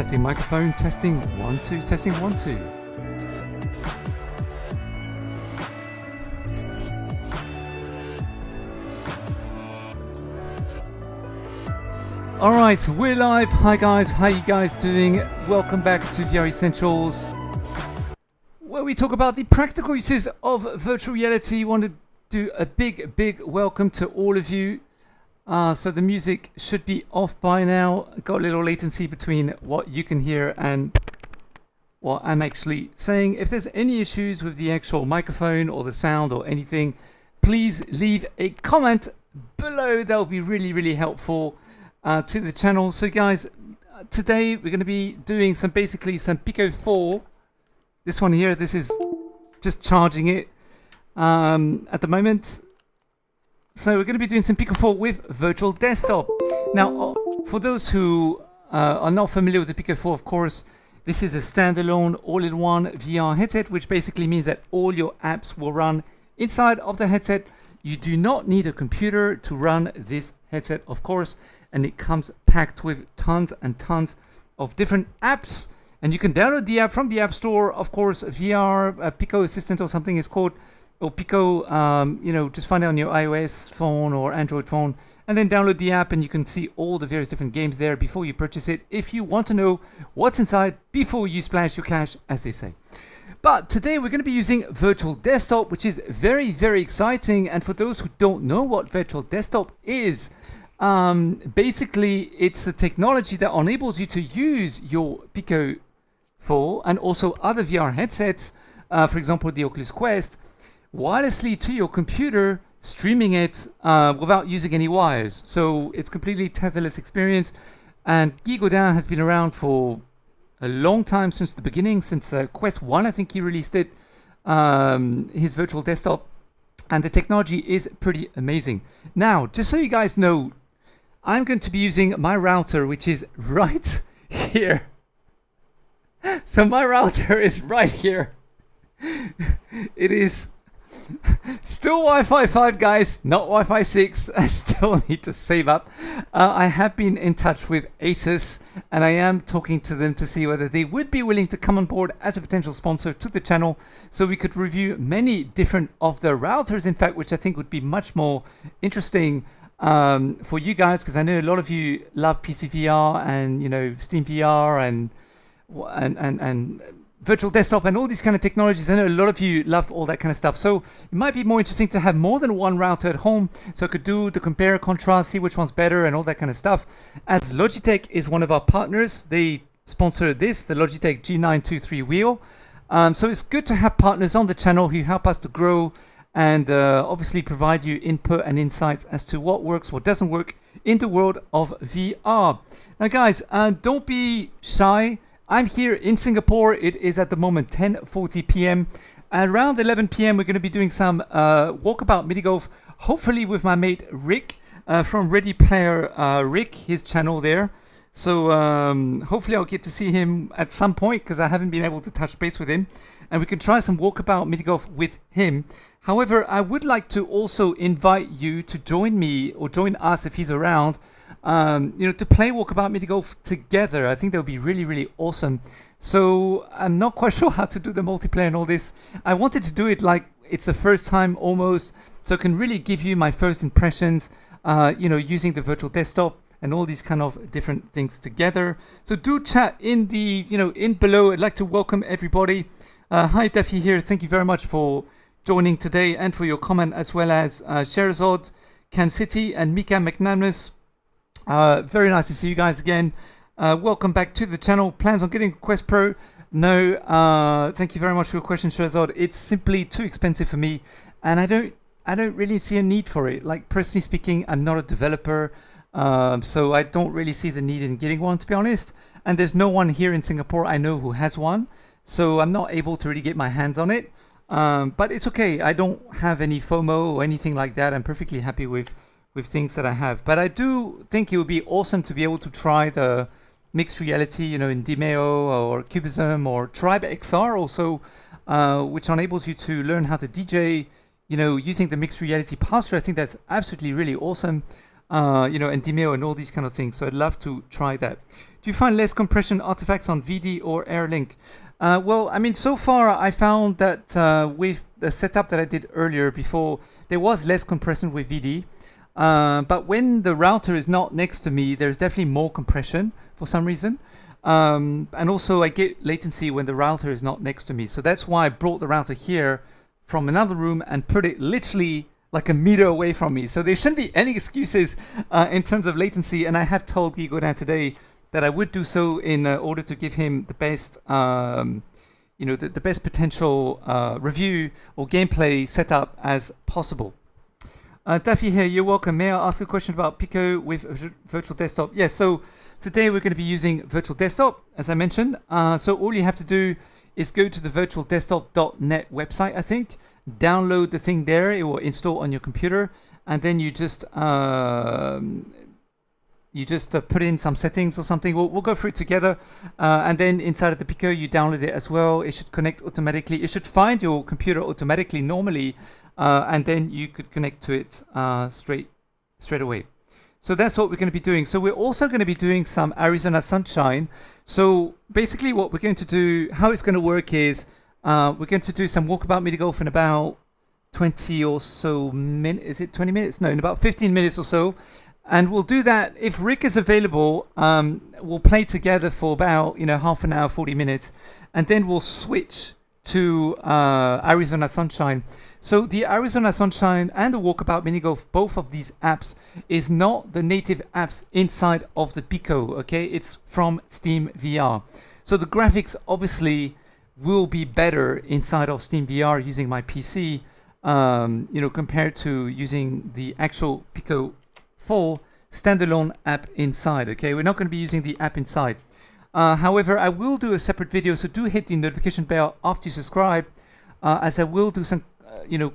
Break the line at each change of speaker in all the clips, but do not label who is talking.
Testing microphone, testing 1 2, testing 1 2. All right, we're live. Hi guys, how you guys doing? Welcome back to VR Essentials, where we talk about the practical uses of virtual reality. Want to do a big welcome to all of you. So the music should be off by now. Got a little latency between what you can hear and what I'm actually saying. If there's any issues with the actual microphone or the sound or anything, please leave a comment below. That will be really helpful to the channel. So guys, today we're going to be doing some Pico 4. This one here, this is just charging it at the moment. So we're going to be doing some Pico 4 with virtual desktop. Now, for those who are not familiar with the Pico 4, of course, this is a standalone all-in-one VR headset, which basically means that all your apps will run inside of the headset. You do not need a computer to run this headset, of course, and it comes packed with tons and tons of different apps. And you can download the app from the App Store, of course. VR Pico Assistant or something is called, or Pico, just find it on your iOS phone or Android phone, and then download the app, and you can see all the various different games there before you purchase it, if you want to know what's inside before you splash your cash, as they say. But today we're going to be using virtual desktop, which is very exciting. And for those who don't know what virtual desktop is, basically it's a technology that enables you to use your Pico 4 and also other VR headsets, for example the Oculus Quest, wirelessly to your computer, streaming it without using any wires. So it's completely tetherless experience. And Guy Godin has been around for a long time, since the beginning, since Quest 1, I think he released it, his virtual desktop. And the technology is pretty amazing. Now, just so you guys know, I'm going to be using my router, which is right here. So my router is right here. It is still Wi-Fi 5, guys, not Wi-Fi 6. I still need to save up. I have been in touch with Asus, and I am talking to them to see whether they would be willing to come on board as a potential sponsor to the channel, so we could review many different of the routers, in fact, which I think would be much more interesting for you guys, because I know a lot of you love PCVR and steamvr and virtual desktop and all these kind of technologies. I know a lot of you love all that kind of stuff. So it might be more interesting to have more than one router at home, so I could do the compare, contrast, see which one's better and all that kind of stuff. As Logitech is one of our partners, they sponsor this, the Logitech G923 wheel. So it's good to have partners on the channel who help us to grow and obviously provide you input and insights as to what works, what doesn't work in the world of VR. Now guys, don't be shy. I'm here in Singapore. It is at the moment 10:40 p.m. Around 11 p.m. we're going to be doing some Walkabout mini golf, hopefully with my mate Rick from Ready Player Rick, his channel there. So hopefully I'll get to see him at some point, because I haven't been able to touch base with him, and we can try some Walkabout mini golf with him. However, I would like to also invite you to join me, or join us if he's around, to play Walkabout mini golf together. I think that would be really awesome. So I'm not quite sure how to do the multiplayer and all this. I wanted to do it like it's the first time almost, so I can really give you my first impressions, using the virtual desktop and all these kind of different things together. So do chat in the, in below. I'd like to welcome everybody. Hi Duffy here. Thank you very much for joining today and for your comment, as well as Sherazod, Can City and Mika McNamness. Very nice to see you guys again. Welcome back to the channel. Plans on getting Quest Pro? No. Thank you very much for your question, Sherazod. It's simply too expensive for me, and I don't really see a need for it. Like, personally speaking, I'm not a developer, so I don't really see the need in getting one, to be honest. And there's no one here in Singapore I know who has one, so I'm not able to really get my hands on it. But it's okay. I don't have any FOMO or anything like that. I'm perfectly happy with things that I have. But I do think it would be awesome to be able to try the mixed reality, in Demeo or Cubism or Tribe XR also, which enables you to learn how to DJ, using the mixed reality pass-through. I think that's absolutely really awesome, and Demeo and all these kind of things. So I'd love to try that. Do you find less compression artifacts on VD or AirLink? Well, I mean, so far I found that with the setup that I did earlier before, there was less compression with VD. But when the router is not next to me, there's definitely more compression for some reason. And also I get latency when the router is not next to me. So that's why I brought the router here from another room and put it literally like a meter away from me. So there shouldn't be any excuses in terms of latency. And I have told Guy Godin today that I would do so in order to give him the best, the best potential review or gameplay setup as possible. Daffy here, you're welcome. May I ask a question about Pico with virtual desktop? Yes, so today we're going to be using virtual desktop, as I mentioned. So all you have to do is go to the virtualdesktop.net website, I think, download the thing there, it will install on your computer, and then you just put in some settings or something. We'll go through it together, and then inside of the Pico you download it as well. It should connect automatically. It should find your computer automatically normally, and then you could connect to it straight away. So that's what we're going to be doing. So we're also going to be doing some Arizona Sunshine. So basically what we're going to do, how it's going to work is we're going to do some Walkabout mini golf in about 20 or so minutes. Is it 20 minutes? No, in about 15 minutes or so. And we'll do that. If Rick is available, we'll play together for about half an hour, 40 minutes. And then we'll switch to Arizona Sunshine. So the Arizona Sunshine and the Walkabout Mini Golf, both of these apps is not the native apps inside of the Pico, okay? It's from steamvr. So the graphics obviously will be better inside of steamvr using my PC, compared to using the actual Pico 4 standalone app inside, okay? We're not going to be using the app inside. However, I will do a separate video, so do hit the notification bell after you subscribe, as I will do some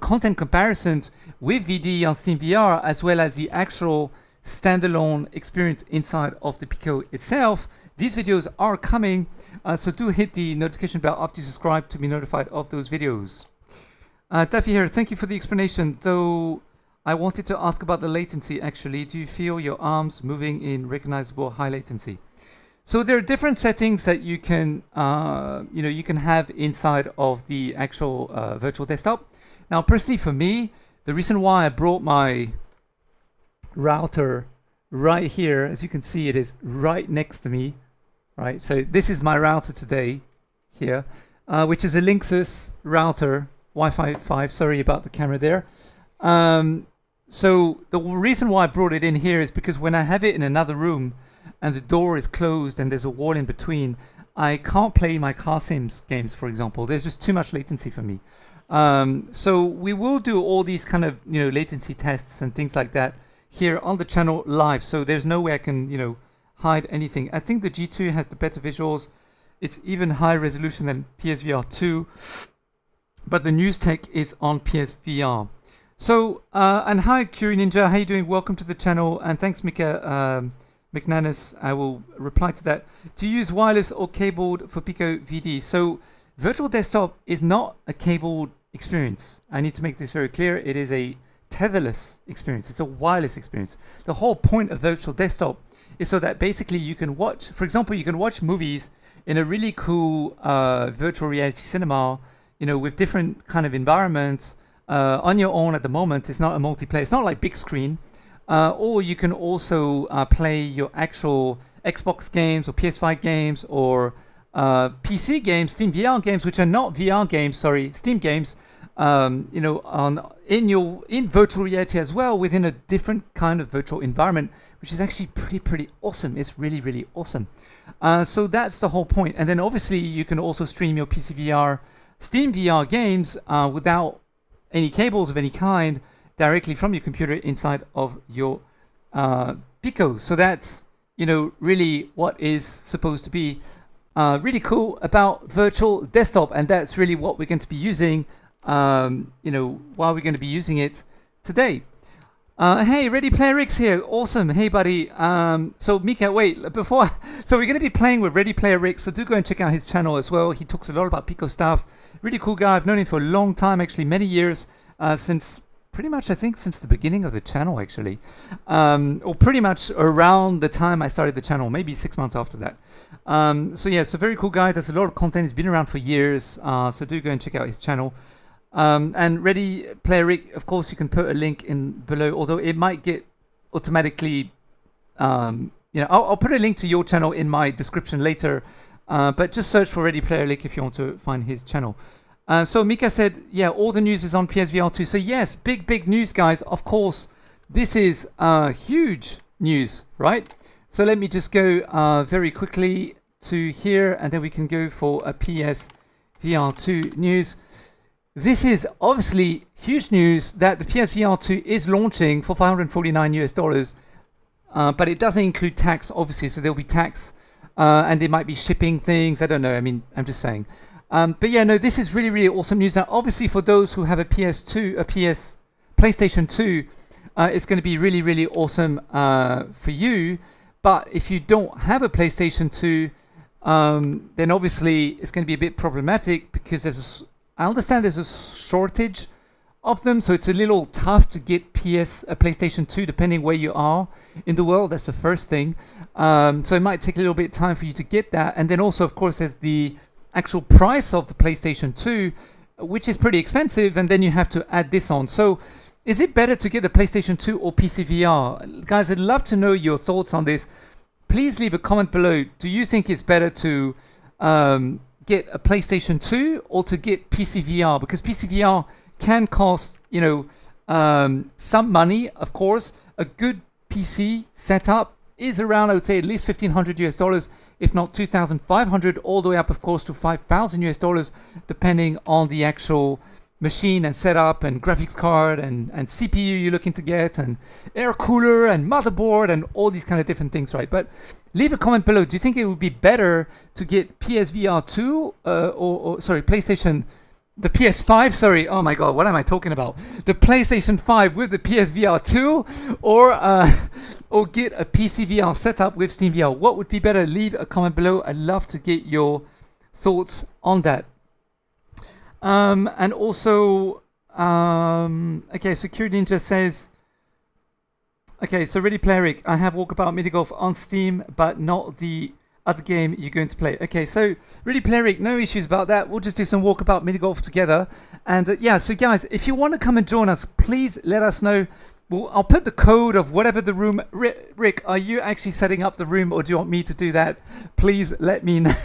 content comparisons with VD on steamvr, as well as the actual standalone experience inside of the Pico itself. These videos are coming, so do hit the notification bell after you subscribe to be notified of those videos. Daffy here, thank you for the explanation, though I wanted to ask about the latency actually. Do you feel your arms moving in recognizable high latency? So there are different settings that you can have inside of the actual virtual desktop. Now, personally for me, the reason why I brought my router right here, as you can see, it is right next to me, right? So this is my router today here, which is a Linksys router, Wi-Fi 5. Sorry about the camera there. So the reason why I brought it in here is because when I have it in another room and the door is closed and there's a wall in between, I can't play my car sims games, for example. There's just too much latency for me. So we will do all these kind of latency tests and things like that here on the channel live. So there's no way I can hide anything. I think the G2 has the better visuals. It's even higher resolution than PSVR 2, but the news tech is on PSVR. So and hi Curie Ninja, how you doing? Welcome to the channel, and thanks Mika McNanus. I will reply to that. Do you use wireless or cabled for Pico VD? So virtual desktop is not a cabled experience. I need to make this very clear. It is a tetherless experience. It's a wireless experience. The whole point of virtual desktop is so that basically you can watch, for example, you can watch movies in a really cool virtual reality cinema, with different kind of environments on your own at the moment. It's not a multiplayer. It's not like big screen. Or you can also play your actual Xbox games or PS5 games or PC games, SteamVR games, which are not VR games, sorry, Steam games, in virtual reality as well, within a different kind of virtual environment, which is actually pretty awesome. It's really, really awesome. So that's the whole point. And then obviously you can also stream your PCVR, SteamVR games without any cables of any kind directly from your computer inside of your Pico. So that's really what is supposed to be really cool about virtual desktop, and that's really what we're going to be using while we're going to be using it today. Hey, Ready Player Rick's here. Awesome. Hey, buddy. So Mika, wait, before, so we're going to be playing with Ready Player Rick, so do go and check out his channel as well. He talks a lot about Pico stuff. Really cool guy. I've known him for a long time, actually many years, since pretty much, I think, since the beginning of the channel, actually. Or pretty much around the time I started the channel, maybe 6 months after that. So yeah, so very cool guy. There's a lot of content. He's been around for years. So do go and check out his channel. And Ready Player Rick, of course, you can put a link in below, although it might get automatically, I'll put a link to your channel in my description later. But just search for Ready Player Rick if you want to find his channel. So Mika said, yeah, all the news is on PSVR 2. So yes, big news, guys. Of course, this is huge news, right? So let me just go very quickly to here, and then we can go for a PSVR 2 news. This is obviously huge news that the PSVR 2 is launching for $549 US, but it doesn't include tax, obviously. So there'll be tax, and they might be shipping things. I don't know. I mean, I'm just saying. But yeah, no, this is really awesome news. Now, obviously, for those who have a PlayStation 2, it's going to be really awesome for you. But if you don't have a PlayStation 2, then obviously it's going to be a bit problematic because I understand there's a shortage of them, so it's a little tough to get a PlayStation 2 depending where you are in the world. That's the first thing. So it might take a little bit of time for you to get that. And then also, of course, there's the actual price of the PlayStation 2, which is pretty expensive, and then you have to add this on. So is it better to get a PlayStation 2 or PCVR? Guys, I'd love to know your thoughts on this. Please leave a comment below. Do you think it's better to get a PlayStation 2 or to get PCVR? Because PCVR can cost, some money, of course. A good PC setup is around, I would say, at least $1,500 US, if not 2,500, all the way up, of course, to $5,000 US, depending on the actual machine and setup and graphics card and CPU you're looking to get, and air cooler and motherboard and all these kind of different things, right? But leave a comment below. Do you think it would be better to get PSVR 2 PlayStation? The PS5, sorry, oh my god, what am I talking about? The PlayStation 5 with the PSVR 2, or get a PCVR setup with SteamVR? What would be better? Leave a comment below. I'd love to get your thoughts on that. And also, okay, Security Ninja says, okay, so Ready Player Rick, I have Walkabout Mini Golf on Steam, but not the other game you're going to play. Okay, so Ready Player Rick, no issues about that. We'll just do some Walkabout Mini Golf together. And yeah, so guys, if you want to come and join us, please let us know. Well, I'll put the code of whatever the room. Rick, are you actually setting up the room, or do you want me to do that? Please let me know.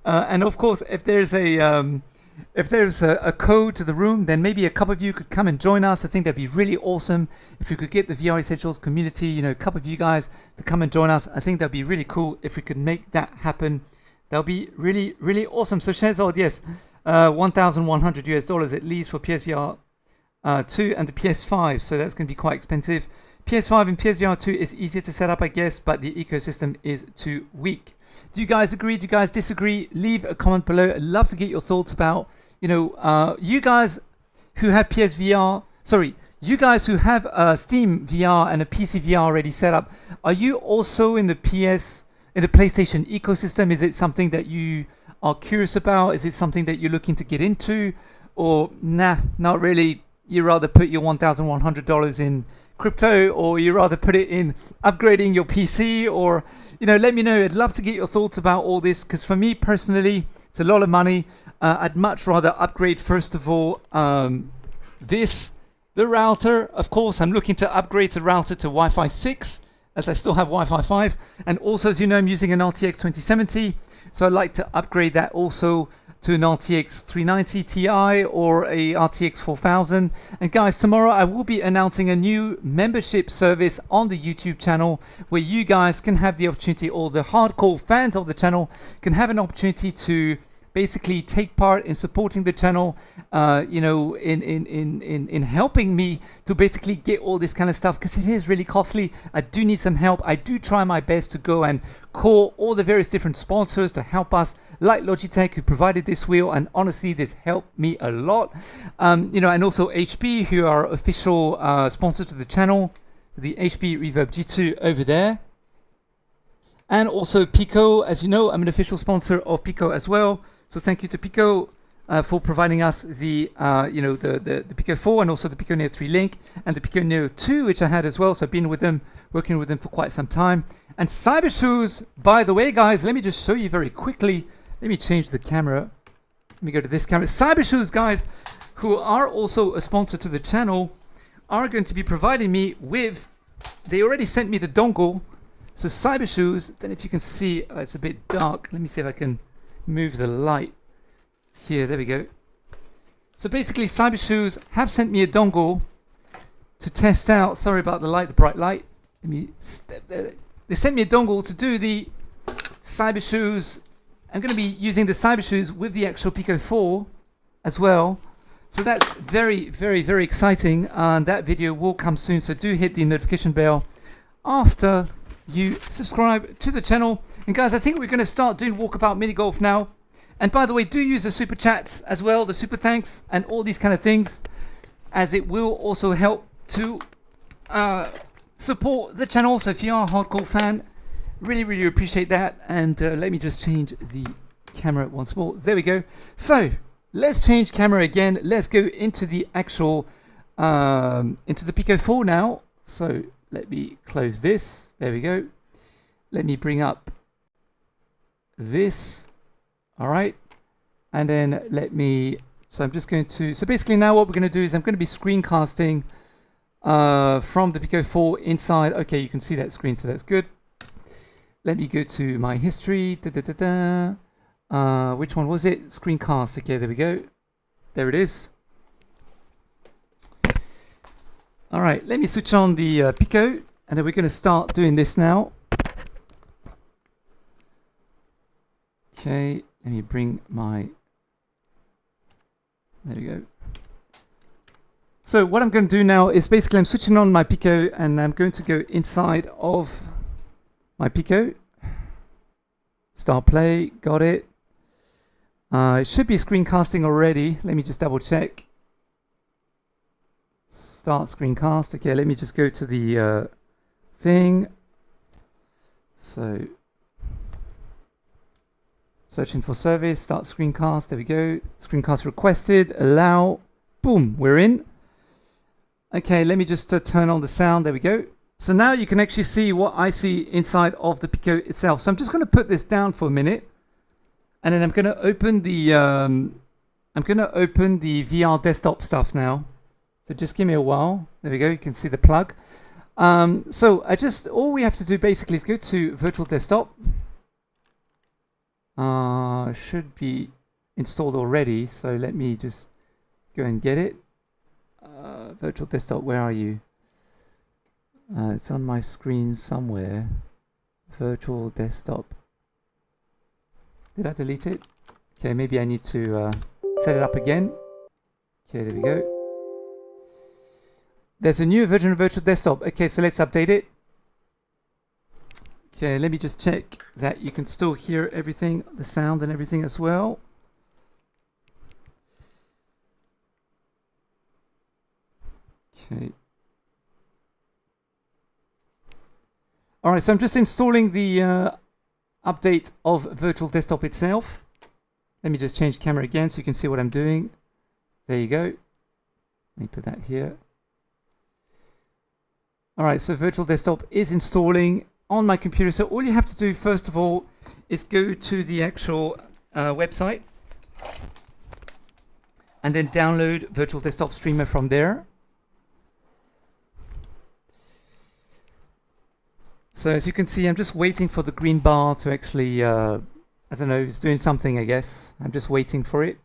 And of course, if there's a code to the room, then maybe a couple of you could come and join us. I think that'd be really awesome if we could get the VR Essentials community, a couple of you guys to come and join us. I think that'd be really cool if we could make that happen. That'll be really awesome. So Shazod, yes, $1,100 US at least for PSVR 2 and the PS5. So that's going to be quite expensive. PS5 and PSVR 2 is easier to set up, I guess, but the ecosystem is too weak. Do you guys agree? Do you guys disagree? Leave a comment below. I'd love to get your thoughts about, you guys who have you guys who have a Steam VR and a PC VR already set up. Are you also in the PlayStation ecosystem? Is it something that you are curious about? Is it something that you're looking to get into? Or nah, not really? You rather put your $1,100 in crypto, or you rather put it in upgrading your PC, or let me know. I'd love to get your thoughts about all this, because for me personally, it's a lot of money. I'd much rather upgrade first of all the router. Of course, I'm looking to upgrade the router to Wi-Fi 6, as I still have Wi-Fi 5, and also, as you know, I'm using an RTX 2070, so I'd like to upgrade that also to an RTX 390 Ti or a RTX 4000. And guys, tomorrow I will be announcing a new membership service on the YouTube channel, where you guys can have the opportunity, or the hardcore fans of the channel can have an opportunity to basically take part in supporting the channel, in helping me to basically get all this kind of stuff, because it is really costly. I do need some help. I do try my best to go and call all the various different sponsors to help us, like Logitech, who provided this wheel, and honestly this helped me a lot. And also HP, who are official sponsors to the channel, the HP Reverb G2 over there. And also Pico, as you know, I'm an official sponsor of Pico as well. So thank you to Pico for providing us the the Pico 4 and also the Pico Neo 3 Link and the Pico Neo 2, which I had as well. So I've been with them, working with them for quite some time. And Cybershoes, by the way, guys, let me just show you very quickly. Let me change the camera. Let me go to this camera. Cybershoes, guys, who are also a sponsor to the channel, are going to be providing me with, they already sent me the dongle. So Cybershoes, I don't know if you can see, it's a bit dark. Let me see if I can move the light here. There we go. So basically Cybershoes have sent me a dongle to test out, sorry about the light, the bright light. Let me step there. They sent me a dongle to do the Cybershoes. I'm going to be using the Cybershoes with the actual Pico 4 as well. So that's very, very, very exciting. And that video will come soon. So do hit the notification bell after you subscribe to the channel. And guys, I think we're going to start doing Walkabout mini golf now. And by the way, do use the super chats as well, the super thanks and all these kind of things, as it will also help to support the channel. So if you are a hardcore fan, really, really appreciate that. And let me just change the camera once more. There we go. So let's change camera again. Let's go into the actual, into the Pico 4 now. So let me close this. There we go. Let me bring up this. All right. And then let me, so I'm just going to, so basically now what we're going to do is I'm going to be screencasting from the Pico 4 inside. Okay, you can see that screen, so that's good. Let me go to my history. Which one was it? Screencast. Okay, there we go. There it is. All right, let me switch on the Pico, and then we're going to start doing this now. Okay, let me bring my, there we go. So what I'm going to do now is basically I'm switching on my Pico, and I'm going to go inside of my Pico. Start play, got it. It should be screencasting already. Let me just double check. Start screencast. Okay, let me just go to the thing. So, searching for service, start screencast. There we go. Screencast requested, allow. Boom, we're in. Okay, let me just turn on the sound. There we go. So now you can actually see what I see inside of the Pico itself. So I'm just going to put this down for a minute, and then I'm going to open the VR desktop stuff now. So just give me a while. There we go. You can see the plug. So all we have to do basically is go to virtual desktop. Should be installed already. So let me just go and get it. Virtual desktop, where are you? It's on my screen somewhere. Virtual desktop. Did I delete it? Okay, maybe I need to set it up again. Okay, there we go. There's a new version of virtual desktop. Okay, so let's update it. Okay, let me just check that you can still hear everything, the sound and everything as well. Okay. All right, so I'm just installing the update of virtual desktop itself. Let me just change camera again so you can see what I'm doing. There you go. Let me put that here. All right, so virtual desktop is installing on my computer. So all you have to do first of all is go to the actual website and then download virtual desktop streamer from there. So as you can see, I'm just waiting for the green bar to actually, I don't know, it's doing something, I guess. I'm just waiting for it.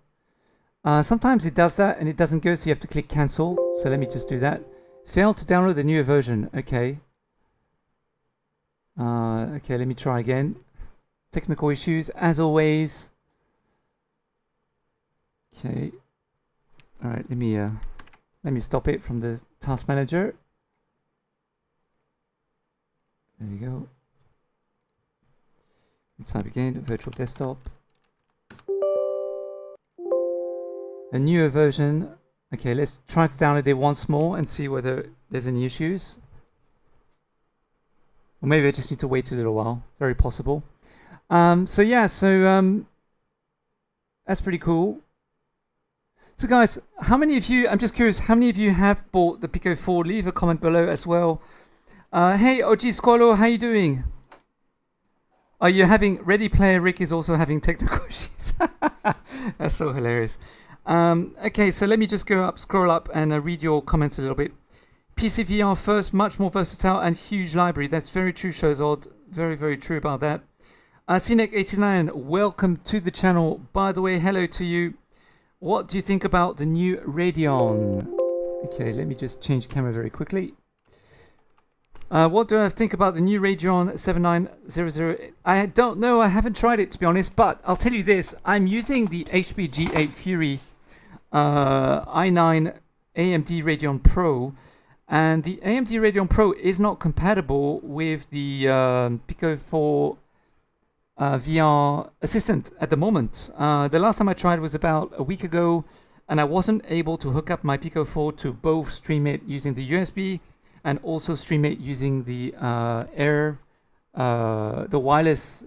Sometimes it does that and it doesn't go, so you have to click cancel. So let me just do that. Failed to download the newer version. Okay. Okay, let me try again. Technical issues, as always. Okay. All right, let me stop it from the task manager. There we go. Let's type again, virtual desktop. A newer version. Okay, let's try to download it once more and see whether there's any issues. Or maybe I just need to wait a little while. Very possible. So yeah, so that's pretty cool. So guys, how many of you, I'm just curious, how many of you have bought the Pico 4? Leave a comment below as well. Hey, OG Squalo, how you doing? Are you having, Ready Player Rick is also having technical issues. That's so hilarious. Okay, so let me just go up, scroll up and read your comments a little bit. PCVR first, much more versatile and huge library. That's very true, Showzod. Very, very true about that. CNEC89, welcome to the channel. By the way, hello to you. What do you think about the new Radeon? Okay, let me just change camera very quickly. What do I think about the new Radeon 7900? I don't know, I haven't tried it to be honest, but I'll tell you this. I'm using the HP G8 Fury i9 AMD Radeon Pro, and the AMD Radeon Pro is not compatible with the Pico 4 VR assistant at the moment. The last time I tried was about a week ago, and I wasn't able to hook up my Pico 4 to both stream it using the USB and also stream it using the the wireless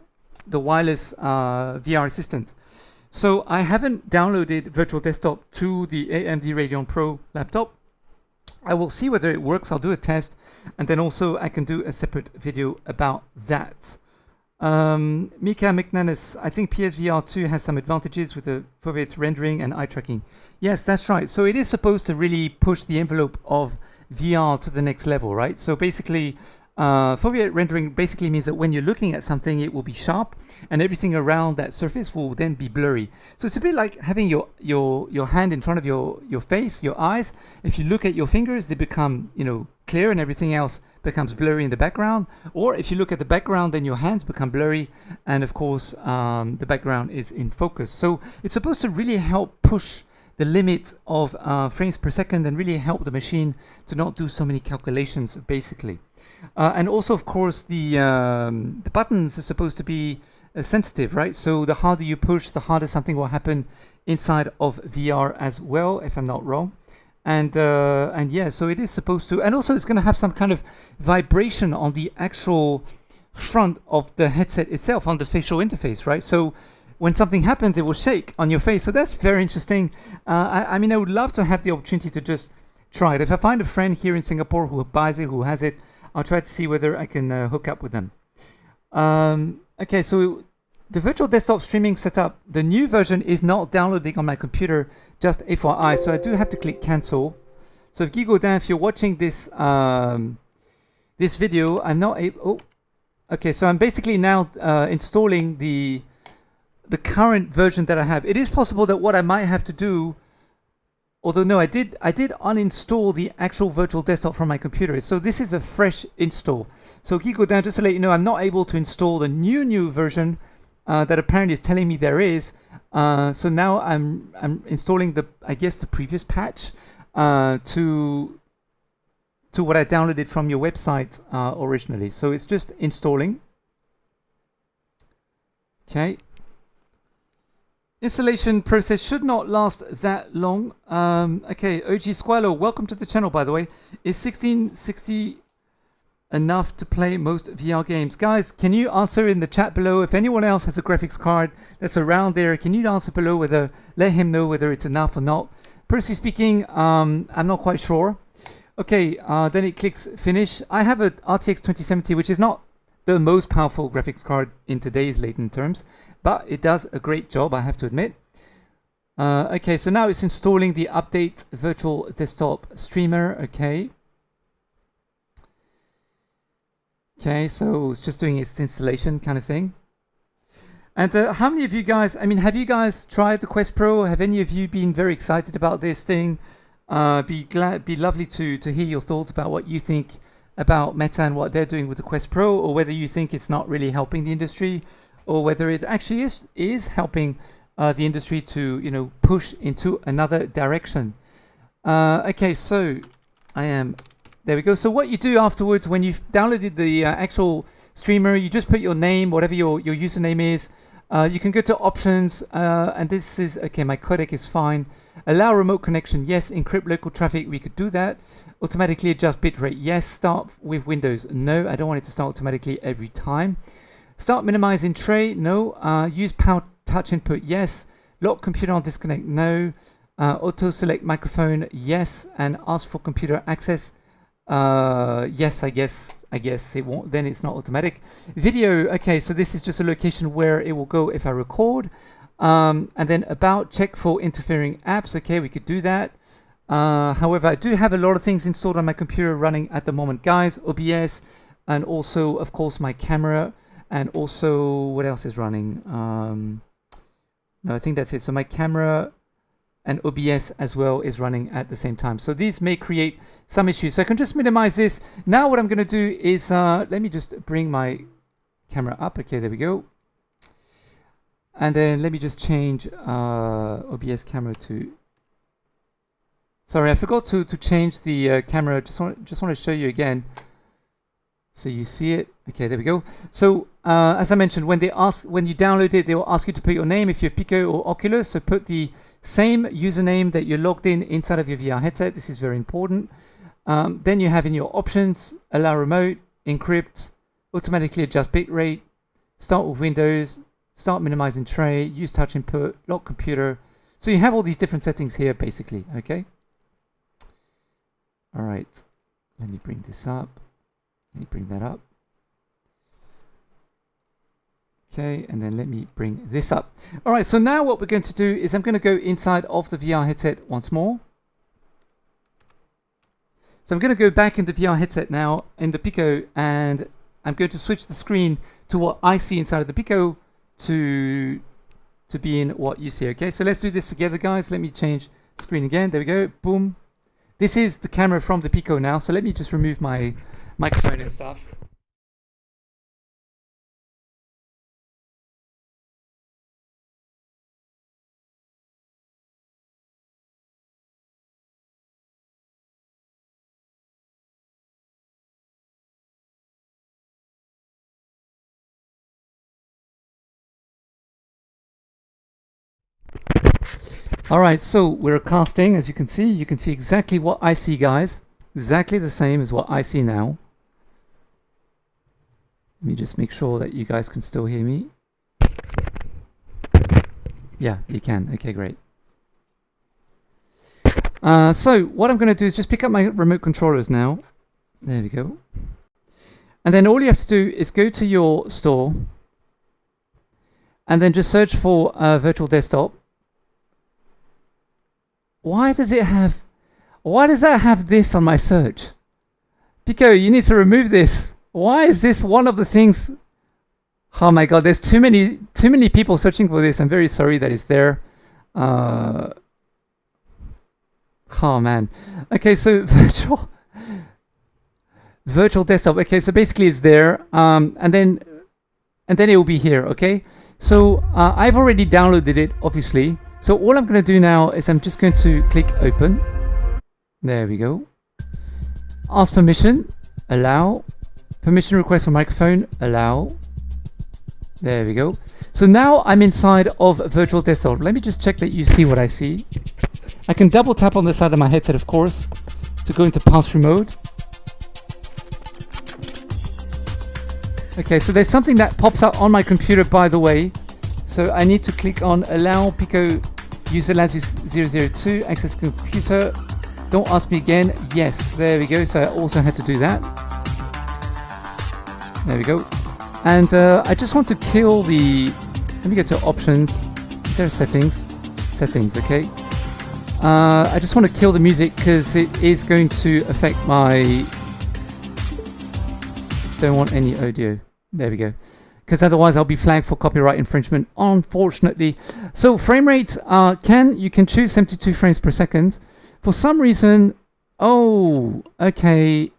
VR assistant. So I haven't downloaded Virtual Desktop to the AMD Radeon Pro laptop. I will see whether it works. I'll do a test, and then also I can do a separate video about that. Mika McNanus, I think PSVR 2 has some advantages with the Foveat rendering and eye tracking. Yes, that's right. So it is supposed to really push the envelope of VR to the next level, right? So basically, Foveat rendering basically means that when you're looking at something, it will be sharp, and everything around that surface will then be blurry. So it's a bit like having your hand in front of your face, your eyes. If you look at your fingers, they become, you know, clear, and everything else becomes blurry in the background. Or if you look at the background, then your hands become blurry, and of course the background is in focus. So it's supposed to really help push the limit of frames per second and really help the machine to not do so many calculations, basically. And also, of course, the buttons are supposed to be sensitive, right? So the harder you push, the harder something will happen inside of VR as well, if I'm not wrong. And yeah, so it is supposed to, and also it's going to have some kind of vibration on the actual front of the headset itself, on the facial interface, right? So when something happens, it will shake on your face. So that's very interesting. I mean, I would love to have the opportunity to just try it. If I find a friend here in Singapore who buys it, who has it, I'll try to see whether I can hook up with them. Okay, so the virtual desktop streaming setup, the new version is not downloading on my computer, just FYI. So I do have to click cancel. So if Guy Godin, if you're watching this this video, I'm not able. Oh, okay. So I'm basically now installing the current version that I have. It is possible that what I might have to do, although no, I did uninstall the actual virtual desktop from my computer. So this is a fresh install. So Guy Godin, just to let you know, I'm not able to install the new version that apparently is telling me there is. So now I'm installing I guess the previous patch to what I downloaded from your website originally. So it's just installing. Okay. Installation process should not last that long. Okay, OG Squalo, welcome to the channel, by the way. Is 1660 enough to play most VR games? Guys, can you answer in the chat below? If anyone else has a graphics card that's around there, can you answer below let him know whether it's enough or not? Personally speaking, I'm not quite sure. Okay, then it clicks finish. I have a RTX 2070, which is not the most powerful graphics card in today's latent terms, but it does a great job, I have to admit. Okay, so now it's installing the update virtual desktop streamer. Okay. Okay, so it's just doing its installation kind of thing. And how many of you guys, I mean, have you guys tried the Quest Pro? Have any of you been very excited about this thing? Be lovely to hear your thoughts about what you think about Meta and what they're doing with the Quest Pro, or whether you think it's not really helping the industry, or whether it actually is helping the industry to, you know, push into another direction. Okay, so there we go. So what you do afterwards, when you've downloaded the actual streamer, you just put your name, whatever your username is. You can go to options, and this is, okay, my codec is fine. Allow remote connection, yes. Encrypt local traffic, we could do that. Automatically adjust bitrate, yes. Start with Windows, no. I don't want it to start automatically every time. Start minimizing tray, no. Use power touch input, yes. Lock computer on disconnect, no. Auto select microphone, yes, and ask for computer access. Yes, I guess it won't. Then it's not automatic. Video. Okay, so this is just a location where it will go if I record. And then about, check for interfering apps. Okay, we could do that. However, I do have a lot of things installed on my computer running at the moment, guys. OBS, and also, of course, my camera, and also what else is running? No, I think that's it. So my camera and OBS as well is running at the same time. So these may create some issues. So I can just minimize this. Now what I'm going to do is, let me just bring my camera up. Okay, there we go. And then let me just change OBS camera to... Sorry, I forgot to change the camera. Just want to show you again, so you see it. Okay, there we go. So as I mentioned, when you download it, they will ask you to put your name if you're Pico or Oculus. So put the same username that you're logged in inside of your VR headset. This is very important. Then you have in your options, allow remote, encrypt, automatically adjust bitrate, start with Windows, start minimizing tray, use touch input, lock computer. So you have all these different settings here, basically. Okay. All right. Let me bring this up. Let me bring that up. Okay, and then let me bring this up. All right, so now what we're going to do is I'm going to go inside of the VR headset once more. So I'm going to go back in the VR headset now in the Pico, and I'm going to switch the screen to what I see inside of the Pico to be in what you see. Okay, so let's do this together, guys. Let me change screen again. There we go. Boom. This is the camera from the Pico now. So let me just remove my microphone and stuff. All right, so we're casting, as you can see. You can see exactly what I see, guys. Exactly the same as what I see now. Let me just make sure that you guys can still hear me. Yeah, you can. Okay, great. So what I'm going to do is just pick up my remote controllers now. There we go. And then all you have to do is go to your store and then just search for virtual desktop. Why does that have this on my search? Pico, you need to remove this. Why is this one of the things? Oh my god, there's too many people searching for this. I'm very sorry that it's there. Oh man. Okay, so virtual desktop. Okay, so basically it's there, and then it will be here. Okay, so I've already downloaded it, obviously. So all I'm going to do now is I'm just going to click open. There we go. Ask permission, allow. Permission request for microphone, allow. There we go. So now I'm inside of virtual desktop. Let me just check that you see what I see. I can double tap on the side of my headset, of course, to go into pass-through mode. Okay, so there's something that pops up on my computer, by the way. So I need to click on allow Pico user LAS002 access computer. Don't ask me again. Yes, there we go. So I also had to do that. There we go. And I just want to kill the... Let me go to options. Is there settings? Settings, okay. I just want to kill the music because it is going to affect my... Don't want any audio. There we go. Because otherwise I'll be flagged for copyright infringement, unfortunately. So frame rates you can choose 72 frames per second. For some reason, oh, okay.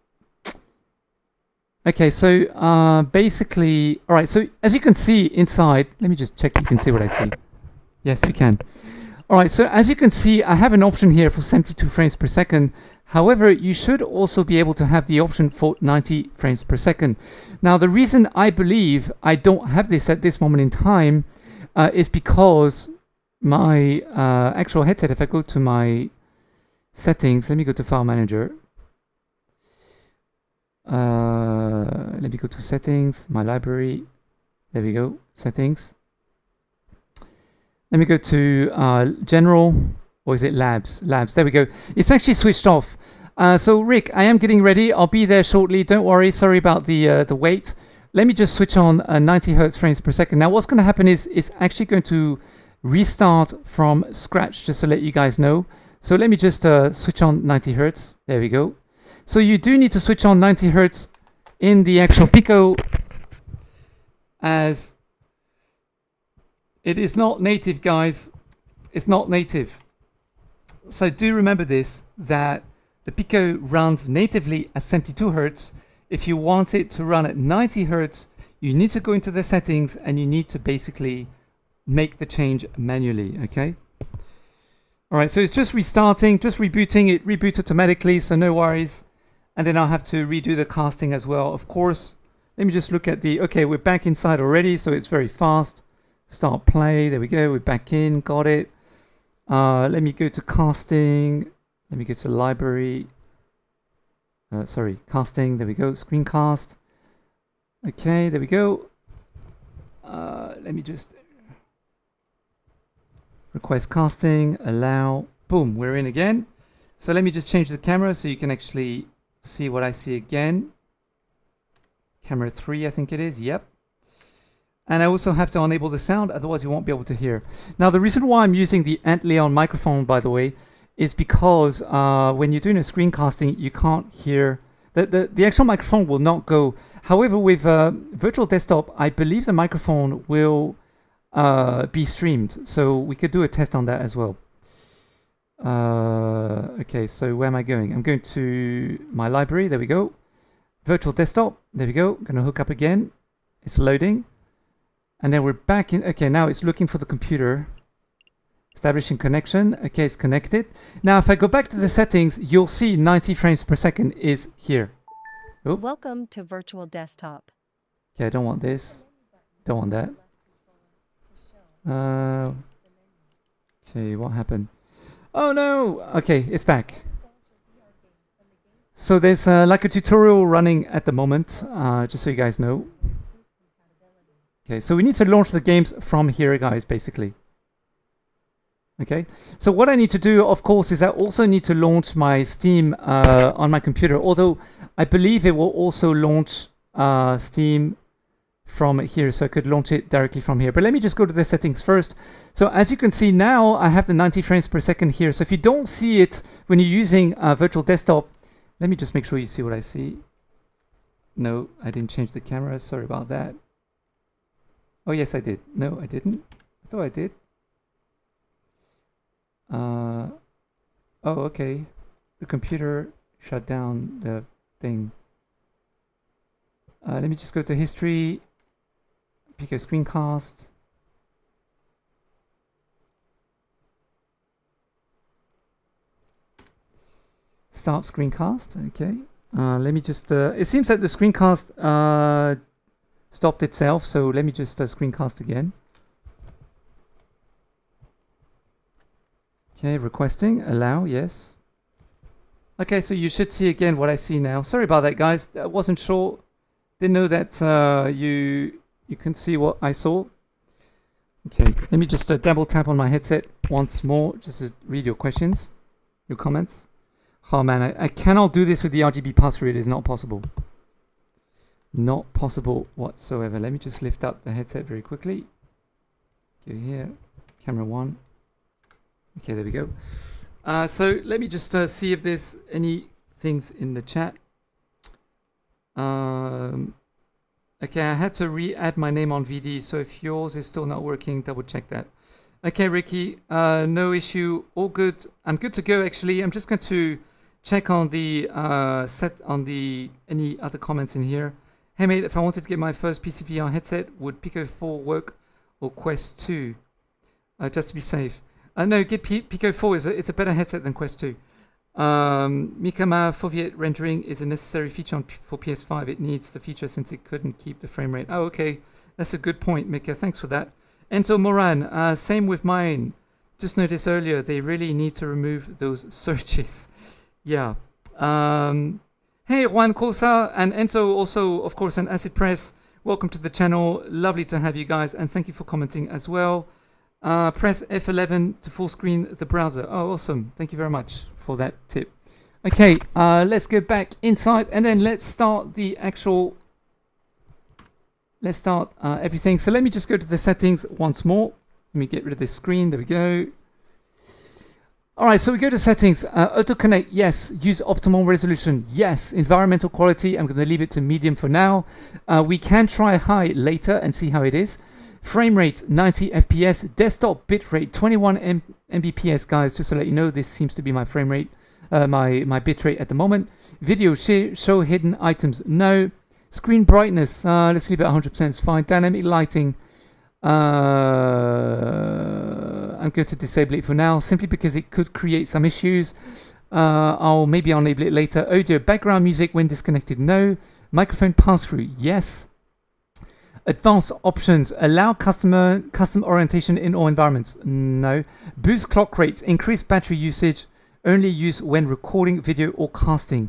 Okay, so basically, all right, so as you can see inside, let me just check you can see what I see. Yes, you can. All right, so as you can see, I have an option here for 72 frames per second. However, you should also be able to have the option for 90 frames per second. Now, the reason I believe I don't have this at this moment in time is because my actual headset, if I go to my settings, let me go to File Manager. Let me go to Settings, my library. There we go, Settings. Let me go to General. Or is it labs? Labs. There we go. It's actually switched off. So Rick, I am getting ready. I'll be there shortly. Don't worry. Sorry about the wait. Let me just switch on 90 hertz frames per second. Now what's going to happen is it's actually going to restart from scratch, just to let you guys know. So let me just switch on 90 hertz. There we go. So you do need to switch on 90 hertz in the actual Pico, as it is not native, guys. It's not native. So do remember this, that the Pico runs natively at 72 hertz. If you want it to run at 90 hertz, you need to go into the settings and you need to basically make the change manually, okay? All right, so it's just restarting, just rebooting. It reboots automatically, so no worries. And then I'll have to redo the casting as well, of course. Let me just look at the, okay, we're back inside already, so it's very fast. Start play, there we go, we're back in, got it. Let me go to casting. Let me go to library. Sorry, casting, there we go, screencast. Okay, there we go. Let me just request casting, allow, boom, we're in again. So let me just change the camera so you can actually see what I see again. Camera 3, I think it is, yep. And I also have to enable the sound, otherwise you won't be able to hear. Now the reason why I'm using the Antlion microphone, by the way, is because when you're doing a screencasting, you can't hear, the actual microphone will not go. However, with virtual desktop, I believe the microphone will be streamed. So we could do a test on that as well. Okay, so where am I going? I'm going to my library, there we go. Virtual desktop, there we go. Gonna hook up again. It's loading. And then we're back in, okay, now it's looking for the computer. Establishing connection, okay, it's connected. Now if I go back to the settings, you'll see 90 frames per second is here. Oh.
Welcome to virtual desktop.
Okay, I don't want this. Don't want that. Okay, what happened? Oh no! Okay, it's back. So there's like a tutorial running at the moment, just so you guys know. Okay, so we need to launch the games from here, guys, basically. Okay, so what I need to do, of course, is I also need to launch my Steam on my computer, although I believe it will also launch Steam from here, so I could launch it directly from here. But let me just go to the settings first. So as you can see now, I have the 90 frames per second here. So if you don't see it when you're using virtual desktop, let me just make sure you see what I see. No, I didn't change the camera. Sorry about that. Oh, yes, I did. No, I didn't. I thought I did. Oh, okay. The computer shut down the thing. Let me just go to history. Pico screencast. Start screencast. Okay. Let me just. It seems that the screencast stopped itself, so let me just screencast again. Okay, requesting, allow, yes. Okay, so you should see again what I see now. Sorry about that, guys. I wasn't sure. Didn't know that you can see what I saw. Okay, let me just double tap on my headset once more, just to read your questions, your comments. Oh man, I cannot do this with the RGB pass-through. It is not possible. Not possible whatsoever. Let me just lift up the headset very quickly. Go here, camera 1. Okay, there we go. So let me just see if there's any things in the chat. Okay, I had to re-add my name on VD, so if yours is still not working, double check that. Okay, Ricky, no issue, all good. I'm good to go, actually. I'm just going to check on the any other comments in here. Hey mate, if I wanted to get my first PCVR headset, would Pico 4 work or Quest 2? Just to be safe. No, get Pico 4 is a better headset than Quest 2. Mikama foveate rendering is a necessary feature for PS5. It needs the feature since it couldn't keep the frame rate. Oh, okay. That's a good point, Mika. Thanks for that. Enzo Moran, same with mine. Just noticed earlier, they really need to remove those searches. Yeah. Hey, Juan Cosa and Enzo, also, of course, an Acid Press. Welcome to the channel. Lovely to have you guys, and thank you for commenting as well. Press F11 to full screen the browser. Oh, awesome. Thank you very much for that tip. Okay, let's go back inside and then let's start the actual... Let's start everything. So let me just go to the settings once more. Let me get rid of this screen. There we go. All right, so we go to settings. Auto connect, yes. Use optimal resolution, yes. Environmental quality, I'm going to leave it to medium for now. We can try high later and see how it is. Frame rate 90 FPS. Desktop bitrate 21 Mbps, guys. Just to let you know, this seems to be my frame rate, my bitrate at the moment. Video show hidden items, no. Screen brightness, let's leave it 100%. It's fine. Dynamic lighting. I'm going to disable it for now simply because it could create some issues. I'll enable it later. Audio, background music when disconnected, no. Microphone pass-through, yes. Advanced options, allow custom orientation in all environments, no. Boost clock rates, increase battery usage, only use when recording video or casting.